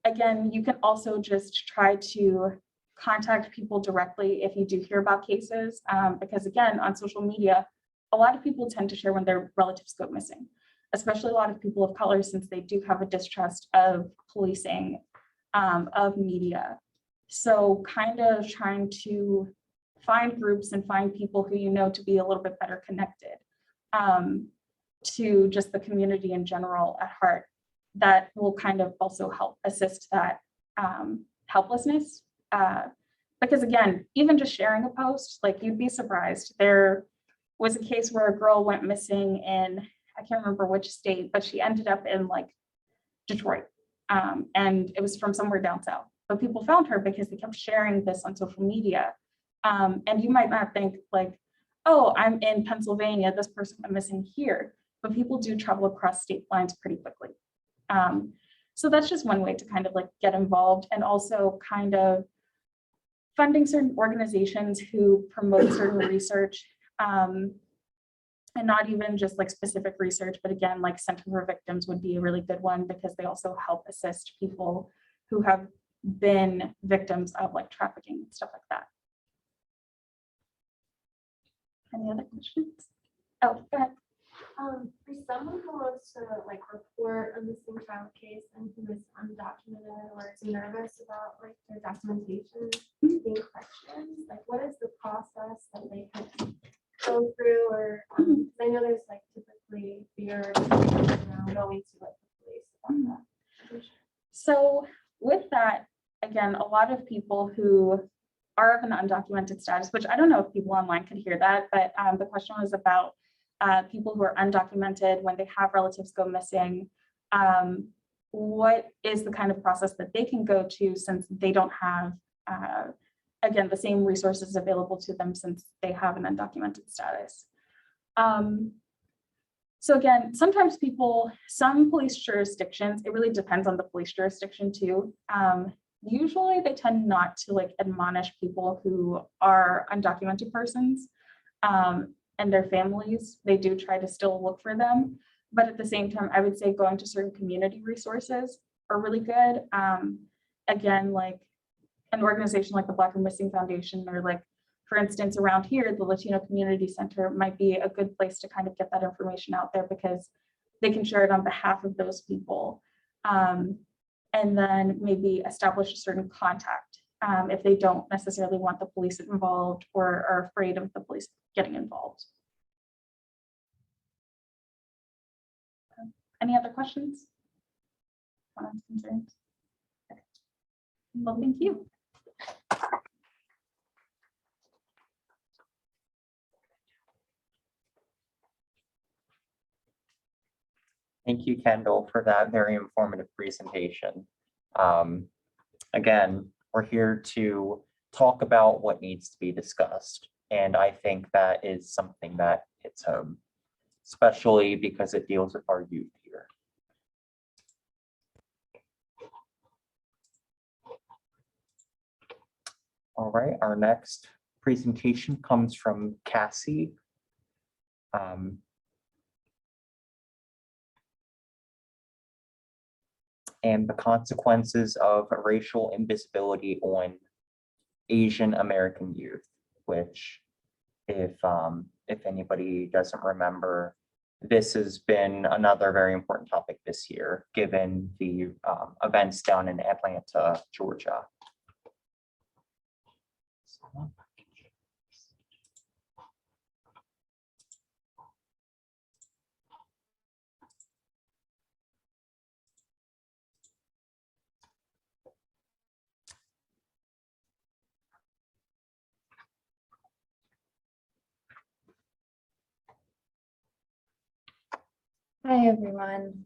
Speaker 7: Again, you can also just try to contact people directly if you do hear about cases, because again, on social media, a lot of people tend to share when their relatives go missing, especially a lot of people of color, since they do have a distrust of policing, of media. So kind of trying to find groups and find people who you know to be a little bit better connected to just the community in general at heart, that will kind of also help assist that helplessness. Because again, even just sharing a post, like you'd be surprised. There was a case where a girl went missing in, I can't remember which state, but she ended up in like Detroit. And it was from somewhere down south. But people found her because they kept sharing this on social media. And you might not think like, oh, I'm in Pennsylvania, this person went missing here. but people do travel across state lines pretty quickly. So that's just one way to kind of like get involved, and also kind of funding certain organizations who promote certain research, and not even just like specific research, but again, like Center for Victims would be a really good one because they also help assist people who have been victims of like trafficking and stuff like that. Any other questions? Oh, go ahead.
Speaker 8: For someone who wants to like report a missing child case and who is undocumented or is nervous about like their documentation being questioned, like what is the process that they can go through? Or I know there's like typically fear around going to like the police about that.
Speaker 7: So with that, again, a lot of people who are of an undocumented status, which I don't know if people online could hear that, but the question was about people who are undocumented when they have relatives go missing. What is the kind of process that they can go to since they don't have, again, the same resources available to them since they have an undocumented status? So again, sometimes some police jurisdictions, it really depends on the police jurisdiction too. Usually they tend not to like admonish people who are undocumented persons and their families. They do try to still look for them. But at the same time, I would say going to certain community resources are really good. Again, like an organization like the Black and Missing Foundation, or like, for instance, around here, the Latino Community Center might be a good place to kind of get that information out there because they can share it on behalf of those people. And then maybe establish a certain contact if they don't necessarily want the police involved or are afraid of the police getting involved. Any other questions? Comments, concerns? Okay. Well, thank you.
Speaker 1: Thank you, Kendall, for that very informative presentation. Again, we're here to talk about what needs to be discussed. And I think that is something that hits home, especially because it deals with our youth here. All right, our next presentation comes from Cassie. And the consequences of racial invisibility on Asian American youth, which if anybody doesn't remember, this has been another very important topic this year, given the events down in Atlanta, Georgia.
Speaker 9: Hi, everyone.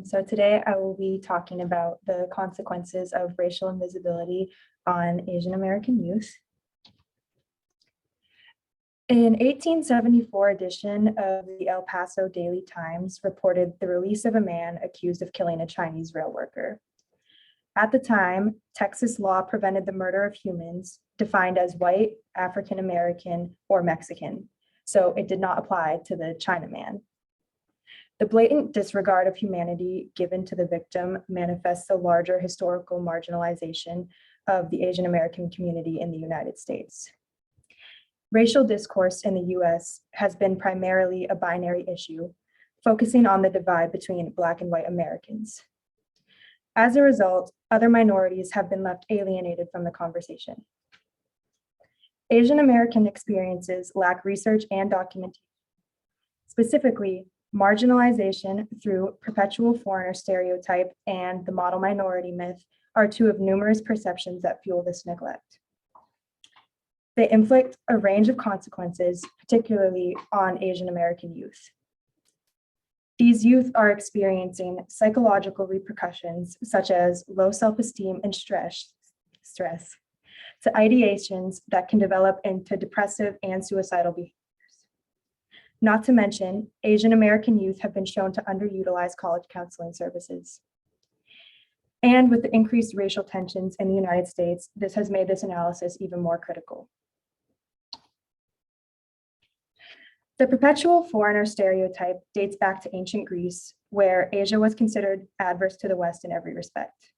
Speaker 9: So today I will be talking about the consequences of racial invisibility on Asian American youth. An 1874 edition of the El Paso Daily Times reported the release of a man accused of killing a Chinese rail worker. At the time, Texas law prevented the murder of humans defined as white, African American, or Mexican, so it did not apply to the Chinaman. The blatant disregard of humanity given to the victim manifests a larger historical marginalization of the Asian American community in the United States. Racial discourse in the US has been primarily a binary issue, focusing on the divide between Black and white Americans. As a result, other minorities have been left alienated from the conversation. Asian American experiences lack research and documentation. Specifically, marginalization through perpetual foreigner stereotype and the model minority myth are two of numerous perceptions that fuel this neglect. They inflict a range of consequences, particularly on Asian American youth. These youth are experiencing psychological repercussions such as low self-esteem and stress, to ideations that can develop into depressive and suicidal behaviors. Not to mention, Asian American youth have been shown to underutilize college counseling services. And with the increased racial tensions in the United States, this has made this analysis even more critical. The perpetual foreigner stereotype dates back to ancient Greece, where Asia was considered adverse to the West in every respect.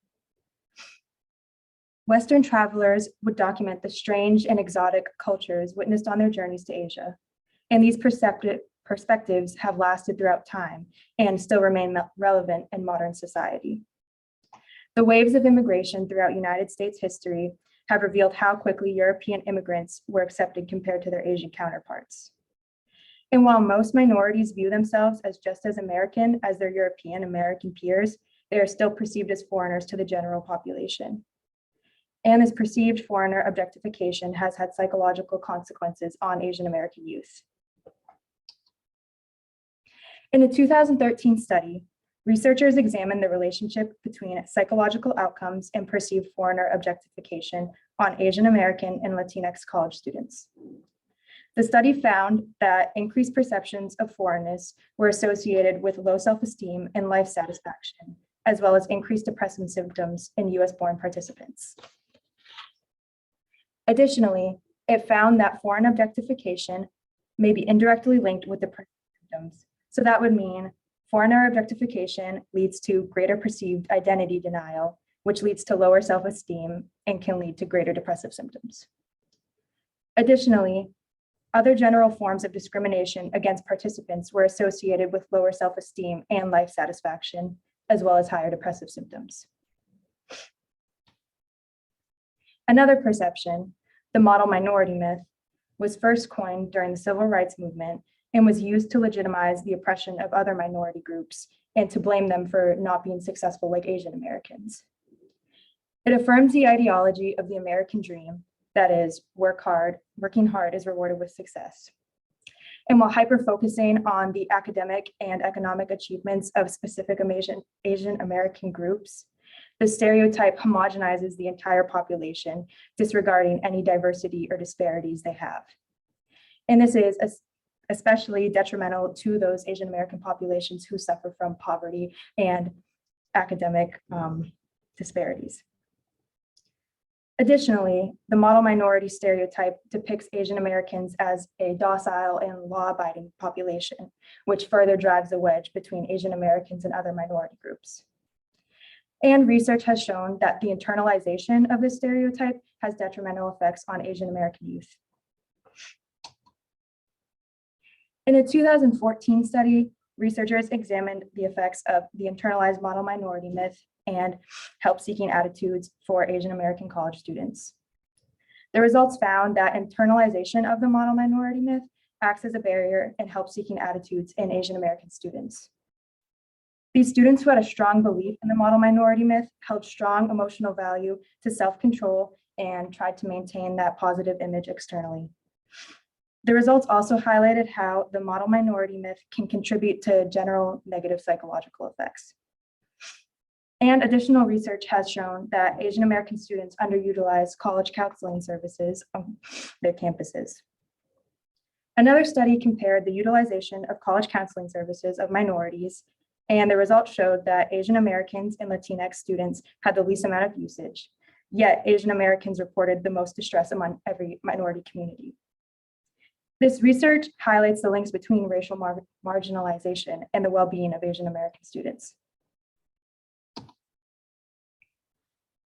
Speaker 9: Western travelers would document the strange and exotic cultures witnessed on their journeys to Asia, and these perspectives have lasted throughout time and still remain relevant in modern society. The waves of immigration throughout United States history have revealed how quickly European immigrants were accepted compared to their Asian counterparts. And while most minorities view themselves as just as American as their European American peers, they are still perceived as foreigners to the general population. And this perceived foreigner objectification has had psychological consequences on Asian American youth. In a 2013 study, researchers examined the relationship between psychological outcomes and perceived foreigner objectification on Asian American and Latinx college students. The study found that increased perceptions of foreignness were associated with low self-esteem and life satisfaction, as well as increased depressive symptoms in US-born participants. Additionally, it found that foreign objectification may be indirectly linked with depressive symptoms. So that would mean foreigner objectification leads to greater perceived identity denial, which leads to lower self-esteem and can lead to greater depressive symptoms. Additionally, other general forms of discrimination against participants were associated with lower self-esteem and life satisfaction, as well as higher depressive symptoms. Another perception, the model minority myth, was first coined during the civil rights movement and was used to legitimize the oppression of other minority groups and to blame them for not being successful like Asian Americans. It affirms the ideology of the American dream, that is, working hard is rewarded with success. And while hyper-focusing on the academic and economic achievements of specific Asian American groups, the stereotype homogenizes the entire population, disregarding any diversity or disparities they have. And this is especially detrimental to those Asian American populations who suffer from poverty and academic disparities. Additionally, the model minority stereotype depicts Asian Americans as a docile and law-abiding population, which further drives a wedge between Asian Americans and other minority groups. And research has shown that the internalization of this stereotype has detrimental effects on Asian American youth. In a 2014 study, researchers examined the effects of the internalized model minority myth and help-seeking attitudes for Asian American college students. The results found that internalization of the model minority myth acts as a barrier in help-seeking attitudes in Asian American students. These students who had a strong belief in the model minority myth held strong emotional value to self-control and tried to maintain that positive image externally. The results also highlighted how the model minority myth can contribute to general negative psychological effects. And additional research has shown that Asian American students underutilize college counseling services on their campuses. Another study compared the utilization of college counseling services of minorities, and the results showed that Asian Americans and Latinx students had the least amount of usage, yet Asian Americans reported the most distress among every minority community. This research highlights the links between racial marginalization and the well-being of Asian American students.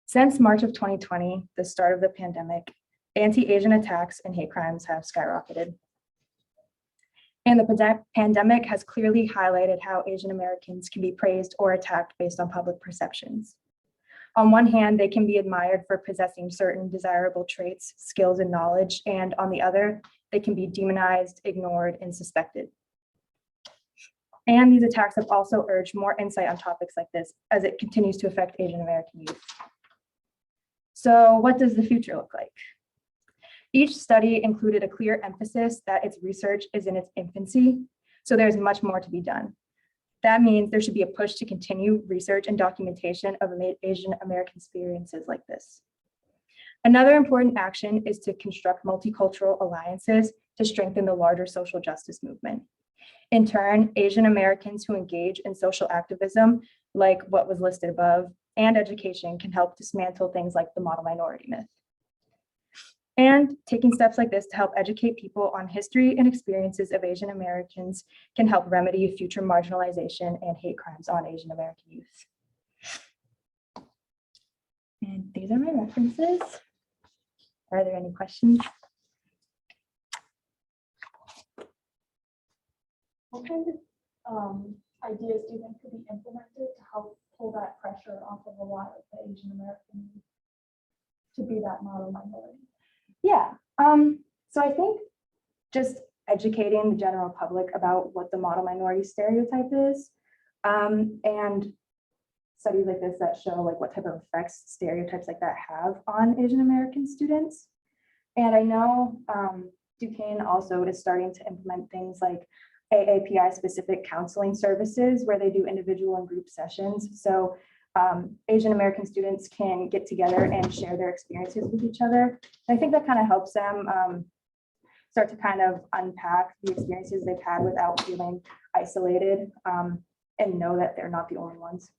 Speaker 9: Since March of 2020, the start of the pandemic, anti-Asian attacks and hate crimes have skyrocketed. And the pandemic has clearly highlighted how Asian Americans can be praised or attacked based on public perceptions. On one hand, they can be admired for possessing certain desirable traits, skills, and knowledge, and on the other, they can be demonized, ignored, and suspected. And these attacks have also urged more insight on topics like this as it continues to affect Asian American youth. So what does the future look like? Each study included a clear emphasis that its research is in its infancy, so there's much more to be done. That means there should be a push to continue research and documentation of Asian American experiences like this. Another important action is to construct multicultural alliances to strengthen the larger social justice movement. In turn, Asian Americans who engage in social activism, like what was listed above, and education can help dismantle things like the model minority myth. And taking steps like this to help educate people on history and experiences of Asian Americans can help remedy future marginalization and hate crimes on Asian American youth. And these are my references. Are there any questions?
Speaker 3: What kind of ideas do you think could be implemented to help pull that pressure off of a lot of the Asian American youth to be that model minority?
Speaker 9: Yeah, so I think just educating the general public about what the model minority stereotype is, and studies like this that show like what type of effects stereotypes like that have on Asian American students. And I know Duquesne also is starting to implement things like AAPI specific counseling services where they do individual and group sessions. So Asian American students can get together and share their experiences with each other. And I think that kind of helps them start to kind of unpack the experiences they've had without feeling isolated, and know that they're not the only ones.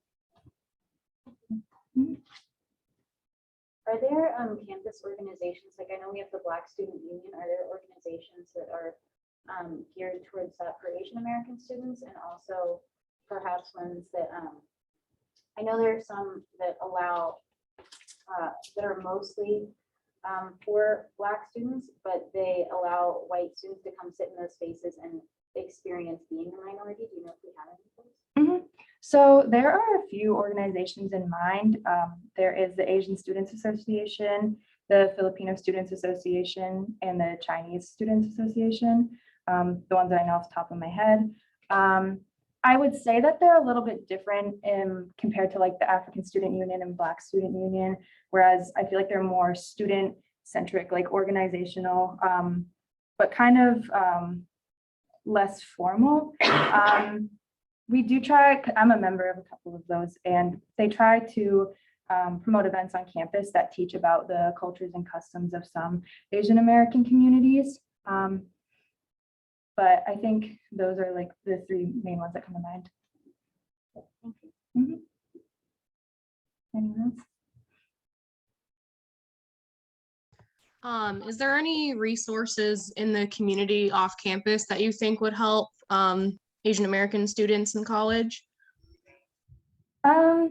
Speaker 6: Are there campus organizations, like I know we have the Black Student Union, are there organizations that are geared towards that for Asian American students, and also perhaps ones that I know there are some that allow that are mostly for Black students, but they allow white students to come sit in those spaces and experience being a minority. Do you know if we have any of those?
Speaker 9: So there are a few organizations in mind. There is the Asian Students Association, the Filipino Students Association, and the Chinese Students Association, the ones that I know off the top of my head. I would say that they're a little bit different compared to like the African Student Union and Black Student Union, whereas I feel like they're more student-centric, like organizational, but kind of less formal. We do try, I'm a member of a couple of those, and they try to promote events on campus that teach about the cultures and customs of some Asian American communities. But I think those are like the three main ones that come to mind. Anyone else?
Speaker 10: Is there any resources in the community off campus that you think would help Asian American students in college?
Speaker 9: I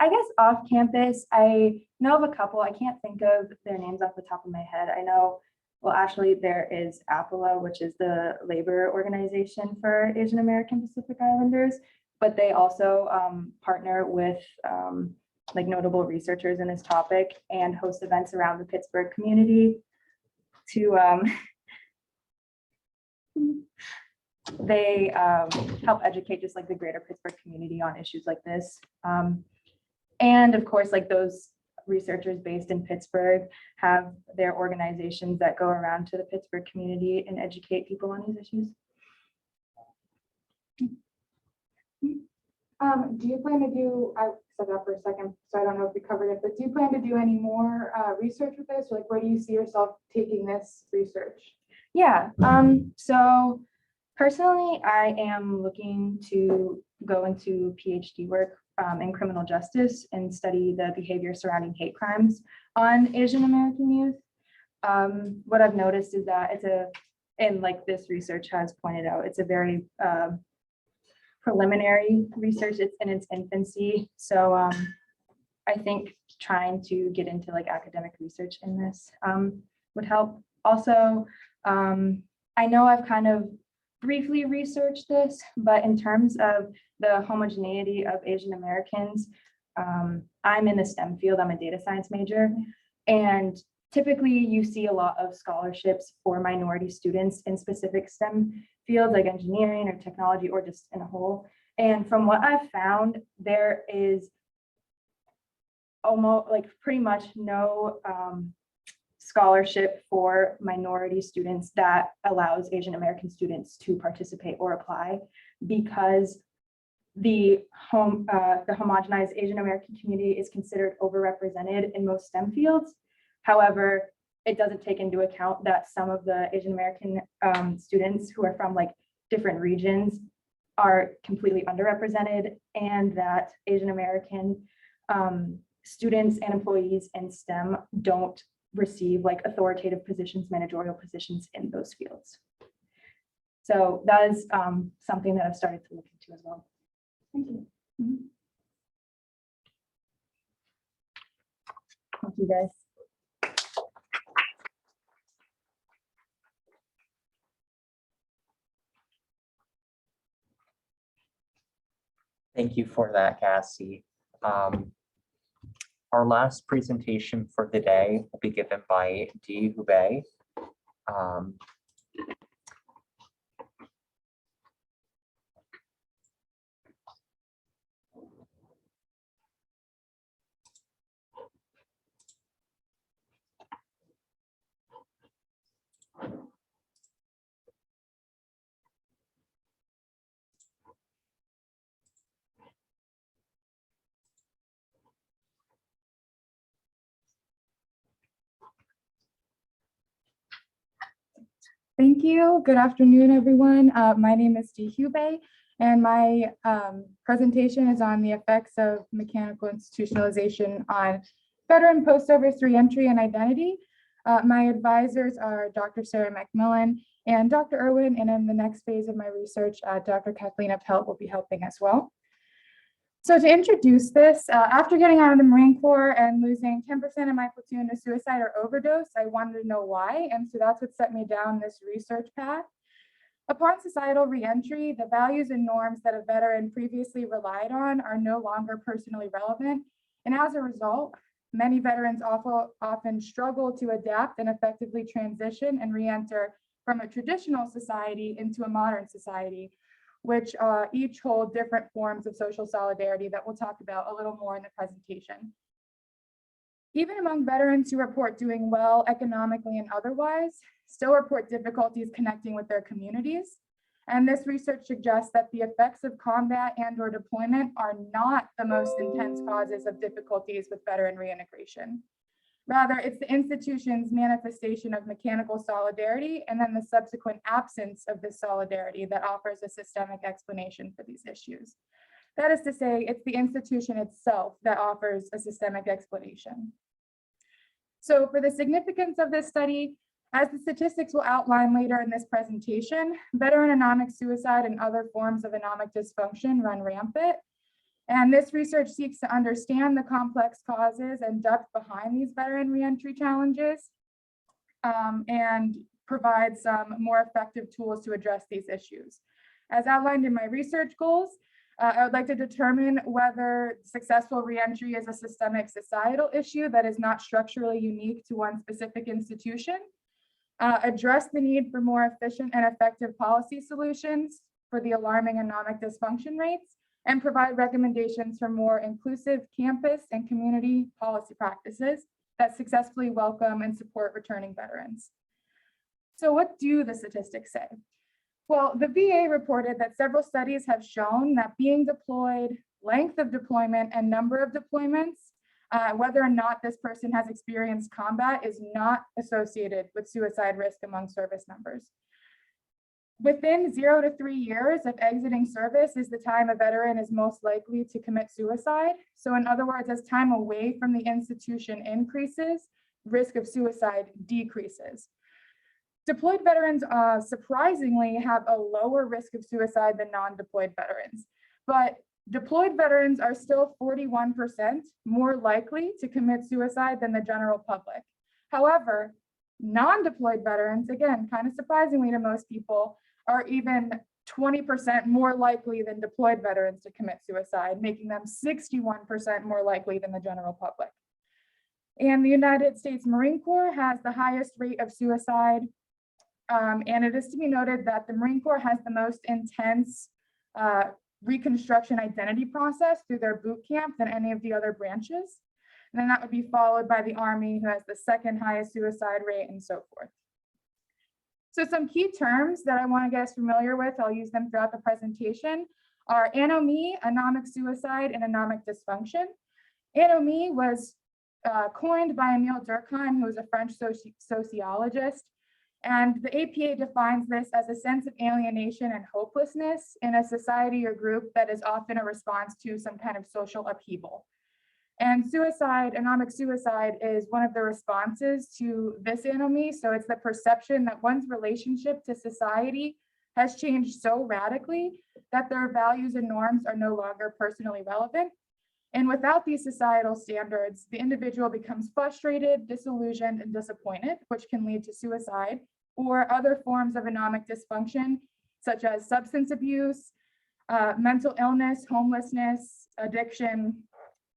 Speaker 9: guess off campus, I know of a couple. I can't think of their names off the top of my head. I know, well, actually there is APALA, which is the labor organization for Asian American Pacific Islanders, but they also partner with like notable researchers in this topic and host events around the Pittsburgh community to they help educate just like the greater Pittsburgh community on issues like this. And of course, like those researchers based in Pittsburgh have their organizations that go around to the Pittsburgh community and educate people on these issues.
Speaker 4: Do you plan to do, I said that for a second, so I don't know if you covered it, but do you plan to do any more research with this? Or like, where do you see yourself taking this research?
Speaker 9: Yeah, so personally, I am looking to go into PhD work in criminal justice and study the behavior surrounding hate crimes on Asian American youth. What I've noticed is that and like this research has pointed out, it's a very preliminary research. It's in its infancy. So I think trying to get into like academic research in this would help. Also, I know I've kind of briefly researched this, but in terms of the homogeneity of Asian Americans, I'm in the STEM field, I'm a data science major, and typically you see a lot of scholarships for minority students in specific STEM fields like engineering or technology or just in a whole. And from what I've found, there is almost like pretty much no scholarship for minority students that allows Asian American students to participate or apply, because the homogenized Asian American community is considered overrepresented in most STEM fields. However, it doesn't take into account that some of the Asian American students who are from like different regions are completely underrepresented, and that Asian American students and employees in STEM don't receive like authoritative positions, managerial positions in those fields. So that is something that I've started to look into as well. Thank you. Thank you, guys.
Speaker 1: Thank you for that, Cassie. Our last presentation for the day will be given by Hubay.
Speaker 4: Thank you. Good afternoon, everyone. My name is Hubay, and my presentation is on the effects of mechanical institutionalization on veteran post-service reentry and identity. My advisors are Dr. Sarah McMillan and Dr. Irwin, and in the next phase of my research, Dr. Kathleen Uphelt will be helping as well. So to introduce this, after getting out of the Marine Corps and losing 10% of my platoon to suicide or overdose, I wanted to know why. And so that's what set me down this research path. Upon societal reentry, the values and norms that a veteran previously relied on are no longer personally relevant. And as a result, many veterans often struggle to adapt and effectively transition and reenter from a traditional society into a modern society, which each hold different forms of social solidarity that we'll talk about a little more in the presentation. Even among veterans who report doing well economically and otherwise, still report difficulties connecting with their communities. And this research suggests that the effects of combat and/or deployment are not the most intense causes of difficulties with veteran reintegration. Rather, it's the institution's manifestation of mechanical solidarity and then the subsequent absence of this solidarity that offers a systemic explanation for these issues. That is to say, it's the institution itself that offers a systemic explanation. So for the significance of this study, as the statistics will outline later in this presentation, veteran anomic suicide and other forms of anomic dysfunction run rampant. And this research seeks to understand the complex causes and depth behind these veteran reentry challenges and provide some more effective tools to address these issues. As outlined in my research goals, I would like to determine whether successful reentry is a systemic societal issue that is not structurally unique to one specific institution, address the need for more efficient and effective policy solutions for the alarming anomic dysfunction rates, and provide recommendations for more inclusive campus and community policy practices that successfully welcome and support returning veterans. So what do the statistics say? Well, the VA reported that several studies have shown that being deployed, length of deployment, and number of deployments, whether or not this person has experienced combat, is not associated with suicide risk among service members. Within 0 to 3 years of exiting service is the time a veteran is most likely to commit suicide. So in other words, as time away from the institution increases, risk of suicide decreases. Deployed veterans surprisingly have a lower risk of suicide than non-deployed veterans, but deployed veterans are still 41% more likely to commit suicide than the general public. However, non-deployed veterans, again, kind of surprisingly to most people, are even 20% more likely than deployed veterans to commit suicide, making them 61% more likely than the general public. And the United States Marine Corps has the highest rate of suicide. And it is to be noted that the Marine Corps has the most intense Reconstruction identity process through their boot camp than any of the other branches. And then that would be followed by the Army, who has the second highest suicide rate, and so forth. So some key terms that I want to get us familiar with, I'll use them throughout the presentation, are anomie, anomic suicide, and anomic dysfunction. Anomie was coined by Emile Durkheim, who was a French sociologist. And the APA defines this as a sense of alienation and hopelessness in a society or group that is often a response to some kind of social upheaval. And suicide, anomic suicide, is one of the responses to this anomie. So it's the perception that one's relationship to society has changed so radically that their values and norms are no longer personally relevant. And without these societal standards, the individual becomes frustrated, disillusioned, and disappointed, which can lead to suicide or other forms of anomic dysfunction, such as substance abuse, mental illness, homelessness, addiction,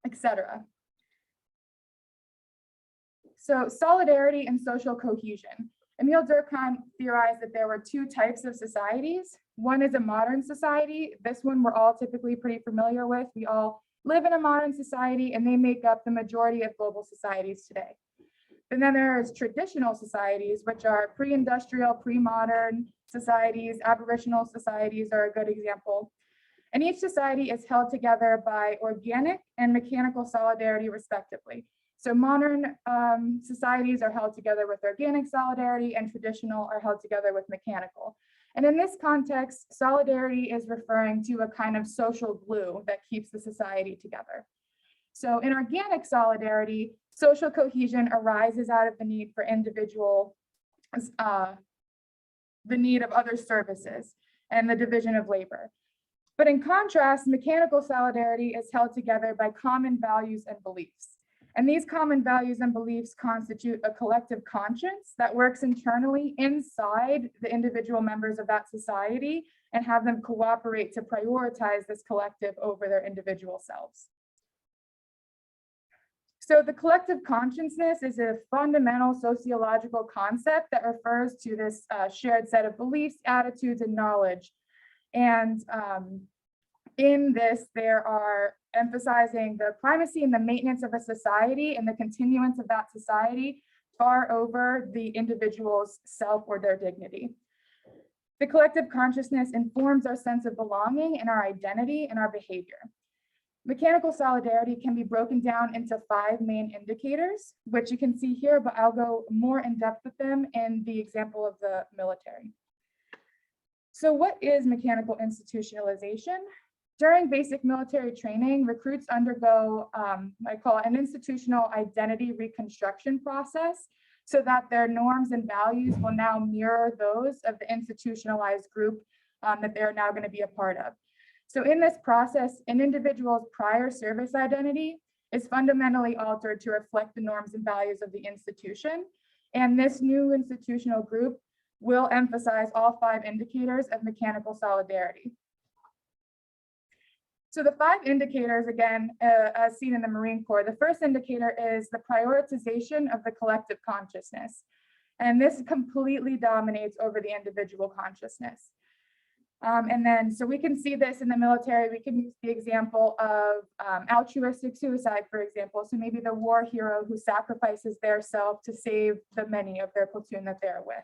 Speaker 4: etc. So solidarity and social cohesion. Emile Durkheim theorized that there were two types of societies. One is a modern society. This one we're all typically pretty familiar with. We all live in a modern society and they make up the majority of global societies today. And then there's traditional societies, which are pre-industrial, pre-modern societies. Aboriginal societies are a good example. And each society is held together by organic and mechanical solidarity, respectively. So modern societies are held together with organic solidarity and traditional are held together with mechanical. And in this context, solidarity is referring to a kind of social glue that keeps the society together. So in organic solidarity, social cohesion arises out of the need for individual, the need of other services and the division of labor. But in contrast, mechanical solidarity is held together by common values and beliefs. And these common values and beliefs constitute a collective conscience that works internally inside the individual members of that society and have them cooperate to prioritize this collective over their individual selves. So the collective consciousness is a fundamental sociological concept that refers to this shared set of beliefs, attitudes, and knowledge. And in this, there are emphasizing the primacy and the maintenance of a society and the continuance of that society far over the individual's self or their dignity. The collective consciousness informs our sense of belonging and our identity and our behavior. Mechanical solidarity can be broken down into 5 main indicators, which you can see here, but I'll go more in depth with them in the example of the military. So what is mechanical institutionalization? During basic military training, recruits undergo, I call it an institutional identity reconstruction process so that their norms and values will now mirror those of the institutionalized group that they're now going to be a part of. So in this process, an individual's prior service identity is fundamentally altered to reflect the norms and values of the institution. And this new institutional group will emphasize all 5 indicators of mechanical solidarity. So the 5 indicators, again, as seen in the Marine Corps, the first indicator is the prioritization of the collective consciousness. And this completely dominates over the individual consciousness. And then, so we can see this in the military. We can use the example of altruistic suicide, for example. So maybe the war hero who sacrifices their self to save the many of their platoon that they're with.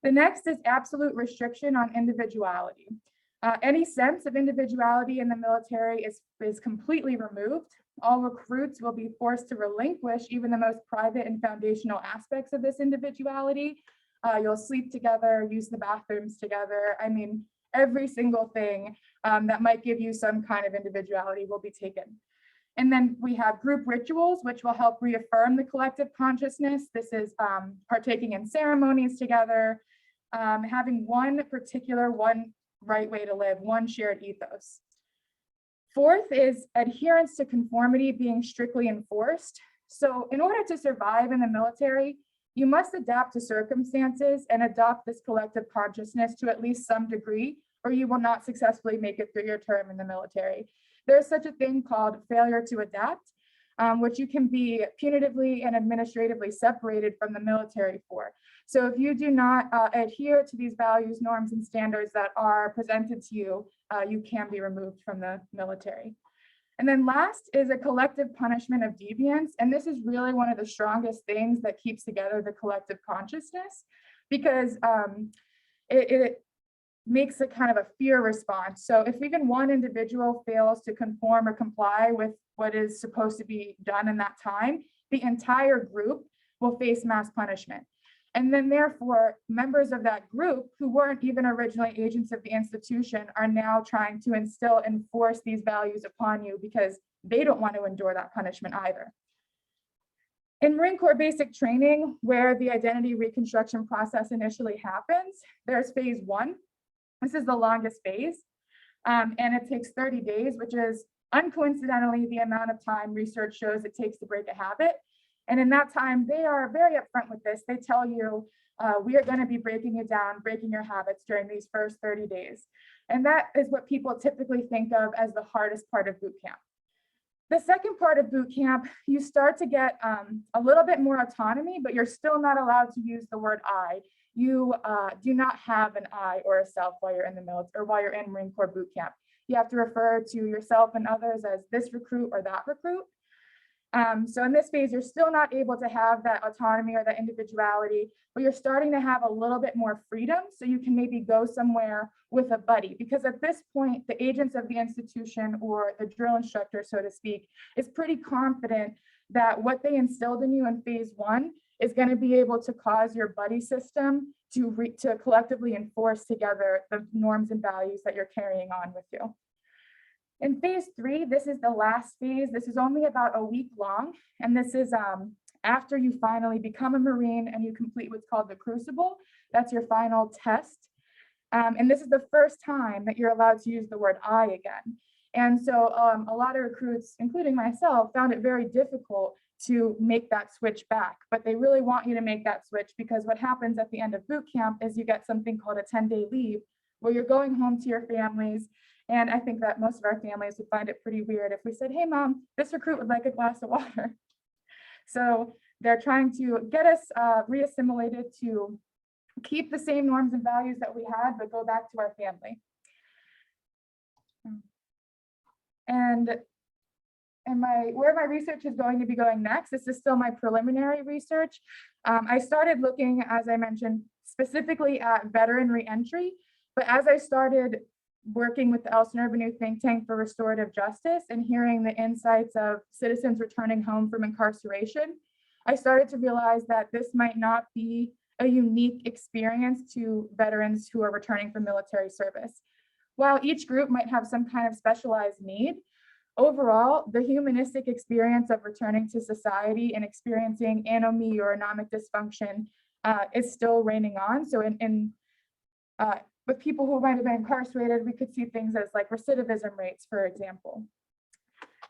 Speaker 4: The next is absolute restriction on individuality. Any sense of individuality in the military is completely removed. All recruits will be forced to relinquish even the most private and foundational aspects of this individuality. You'll sleep together, use the bathrooms together. I mean, every single thing that might give you some kind of individuality will be taken. And then we have group rituals, which will help reaffirm the collective consciousness. This is partaking in ceremonies together, having one right way to live, one shared ethos. Fourth is adherence to conformity being strictly enforced. So in order to survive in the military, you must adapt to circumstances and adopt this collective consciousness to at least some degree, or you will not successfully make it through your term in the military. There's such a thing called failure to adapt, which you can be punitively and administratively separated from the military for. So if you do not adhere to these values, norms, and standards that are presented to you, you can be removed from the military. And then last is a collective punishment of deviance. And this is really one of the strongest things that keeps together the collective consciousness, because it makes a kind of a fear response. So if even one individual fails to conform or comply with what is supposed to be done in that time, the entire group will face mass punishment. And then therefore, members of that group who weren't even originally agents of the institution are now trying to instill and force these values upon you because they don't want to endure that punishment either. In Marine Corps basic training, where the identity reconstruction process initially happens, there's phase 1. This is the longest phase, and it takes 30 days, which is uncoincidentally the amount of time research shows it takes to break a habit. And in that time, they are very upfront with this. They tell you, we are going to be breaking you down, breaking your habits during these first 30 days. And that is what people typically think of as the hardest part of boot camp. The second part of boot camp, you start to get a little bit more autonomy, but you're still not allowed to use the word I. You do not have an I or a self while you're in the military or while you're in Marine Corps boot camp. You have to refer to yourself and others as this recruit or that recruit. So in this phase, you're still not able to have that autonomy or that individuality, but you're starting to have a little bit more freedom so you can maybe go somewhere with a buddy. Because at this point, the agents of the institution or the drill instructor, so to speak, is pretty confident that what they instilled in you in phase 1 is going to be able to cause your buddy system to collectively enforce together the norms and values that you're carrying on with you. In phase 3, this is the last phase. This is only about a week long. And this is after you finally become a Marine and you complete what's called the crucible. That's your final test. And this is the first time that you're allowed to use the word I again. And so a lot of recruits, including myself, found it very difficult to make that switch back. But they really want you to make that switch because what happens at the end of boot camp is you get something called a 10-day leave where you're going home to your families. And I think that most of our families would find it pretty weird if we said, hey, Mom, this recruit would like a glass of water. So they're trying to get us reassimilated to keep the same norms and values that we had, but go back to our family. And where my research is going to be going next, this is still my preliminary research. I started looking, as I mentioned, specifically at veteran reentry, but as I started working with the Elsinore Avenue think tank for restorative justice and hearing the insights of citizens returning home from incarceration, I started to realize that this might not be a unique experience to veterans who are returning from military service. While each group might have some kind of specialized need, overall, the humanistic experience of returning to society and experiencing anomie or anomic dysfunction is still reigning on. So with people who might have been incarcerated, we could see things as like recidivism rates, for example.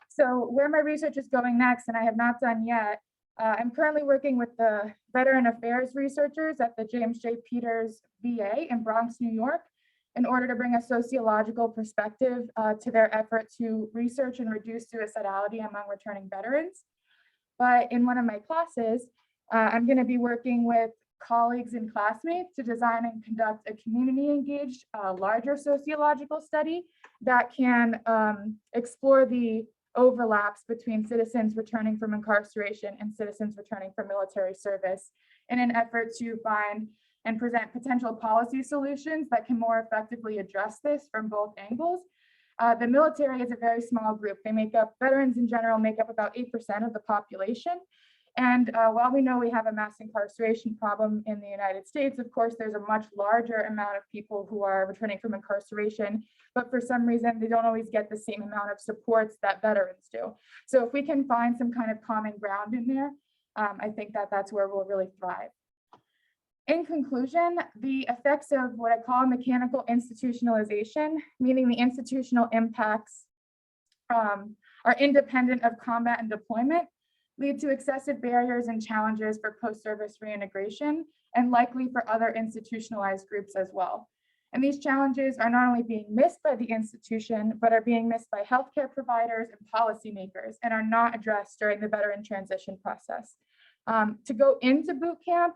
Speaker 4: So where my research is going next, and I have not done yet, I'm currently working with the Veteran Affairs researchers at the James J. Peters VA in Bronx, New York, in order to bring a sociological perspective to their effort to research and reduce suicidality among returning veterans. But in one of my classes, I'm going to be working with colleagues and classmates to design and conduct a community engaged, larger sociological study that can explore the overlaps between citizens returning from incarceration and citizens returning from military service in an effort to find and present potential policy solutions that can more effectively address this from both angles. The military is a very small group. Veterans in general make up about 8% of the population. And while we know we have a mass incarceration problem in the United States, of course, there's a much larger amount of people who are returning from incarceration, but for some reason, they don't always get the same amount of supports that veterans do. So if we can find some kind of common ground in there, I think that that's where we'll really thrive. In conclusion, the effects of what I call mechanical institutionalization, meaning the institutional impacts are independent of combat and deployment, lead to excessive barriers and challenges for post-service reintegration and likely for other institutionalized groups as well. And these challenges are not only being missed by the institution, but are being missed by healthcare providers and policymakers and are not addressed during the veteran transition process. To go into boot camp,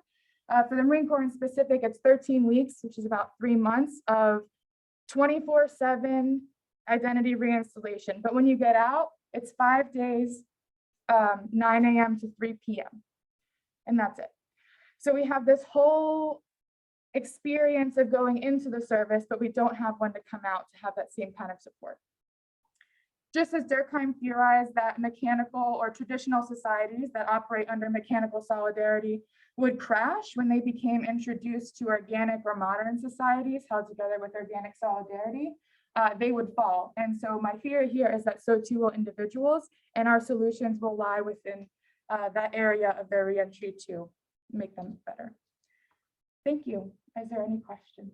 Speaker 4: for the Marine Corps in specific, it's 13 weeks, which is about 3 months of 24/7 identity reinstallation. But when you get out, it's 5 days, 9 a.m. to 3 p.m. And that's it. So we have this whole experience of going into the service, but we don't have one to come out to have that same kind of support. Just as Durkheim theorized that mechanical or traditional societies that operate under mechanical solidarity would crash when they became introduced to organic or modern societies held together with organic solidarity, they would fall. And so my fear here is that so too will individuals, and our solutions will lie within that area of their reentry to make them better. Thank you. Is there any questions?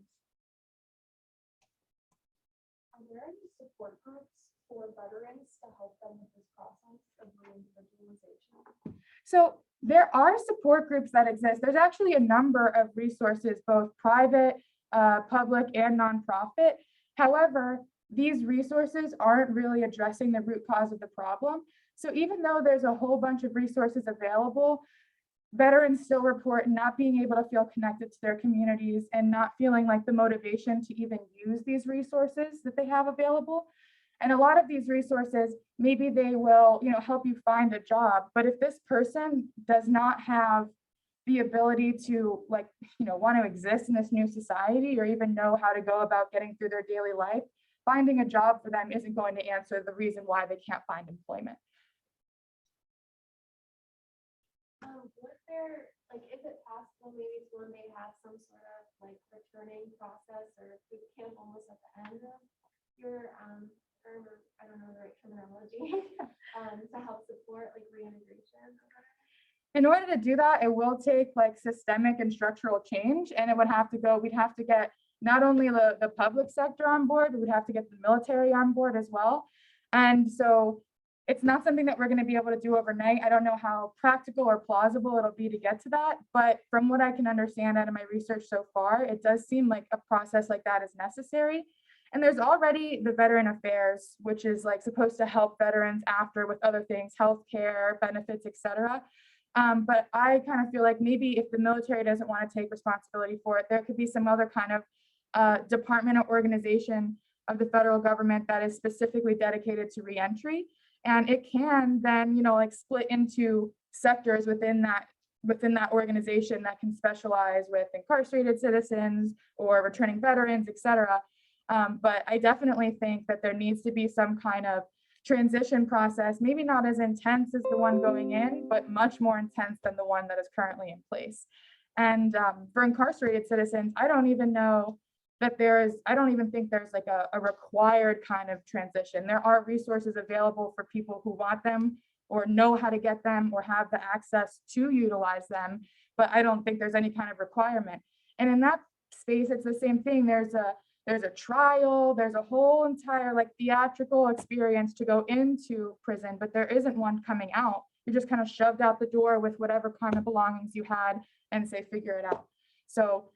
Speaker 3: Are there any support groups for veterans to help them with this process of re-individualization?
Speaker 4: So there are support groups that exist. There's actually a number of resources, both private, public, and nonprofit. However, these resources aren't really addressing the root cause of the problem. So even though there's a whole bunch of resources available, veterans still report not being able to feel connected to their communities and not feeling like the motivation to even use these resources that they have available. And a lot of these resources, maybe they will, help you find a job, but if this person does not have the ability to want to exist in this new society or even know how to go about getting through their daily life, finding a job for them isn't going to answer the reason why they can't find employment.
Speaker 8: What if they're, is it possible maybe to one day have some sort of returning process or boot camp almost at the end of your I don't know the right terminology to help support reintegration?
Speaker 4: In order to do that, it will take systemic and structural change, and it would have to go, we'd have to get not only the public sector on board, we would have to get the military on board as well. And so it's not something that we're going to be able to do overnight. I don't know how practical or plausible it'll be to get to that, but from what I can understand out of my research so far, it does seem like a process like that is necessary. And there's already the Veteran Affairs, which is supposed to help veterans after with other things, healthcare, benefits, etc. But I kind of feel like maybe if the military doesn't want to take responsibility for it, there could be some other kind of department or organization of the federal government that is specifically dedicated to reentry. And it can then, split into sectors within that organization that can specialize with incarcerated citizens or returning veterans, etc. But I definitely think that there needs to be some kind of transition process, maybe not as intense as the one going in, but much more intense than the one that is currently in place. And for incarcerated citizens, I don't even think there's a required kind of transition. There are resources available for people who want them or know how to get them or have the access to utilize them, but I don't think there's any kind of requirement. And in that space, it's the same thing. There's a trial, there's a whole entire theatrical experience to go into prison, but there isn't one coming out. You're just kind of shoved out the door with whatever kind of belongings you had and say, figure it out. So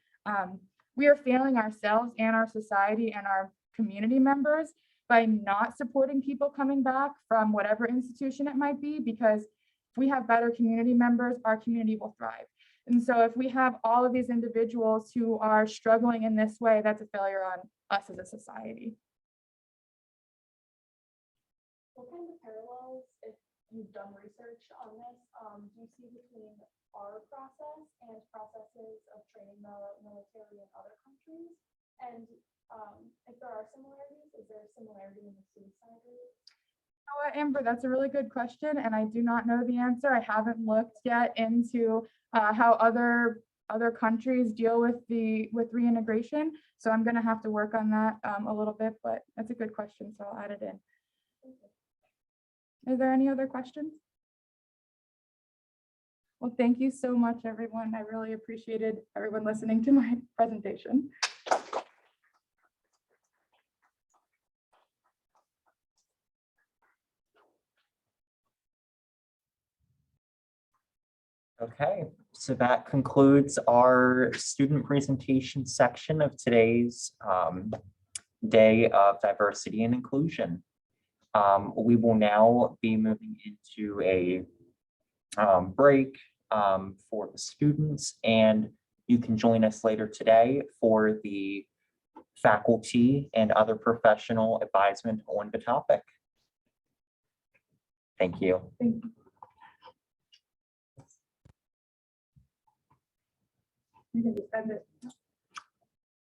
Speaker 4: we are failing ourselves and our society and our community members by not supporting people coming back from whatever institution it might be, because if we have better community members, our community will thrive. And so if we have all of these individuals who are struggling in this way, that's a failure on us as a society.
Speaker 3: What kind of parallels, if you've done research on this, do you see between our process and processes of training the military in other countries? And if there are similarities, is there a similarity in the suicide rate?
Speaker 4: Amber, that's a really good question, and I do not know the answer. I haven't looked yet into how other countries deal with reintegration, so I'm going to have to work on that a little bit. But that's a good question, so I'll add it in. Is there any other questions? Well, thank you so much, everyone. I really appreciated everyone listening to my presentation.
Speaker 1: Okay, so that concludes our student presentation section of today's Day of Diversity and Inclusion. We will now be moving into a break for the students, and you can join us later today for the faculty and other professional advisement on the topic. Thank you.
Speaker 4: Thank you. You can just end it.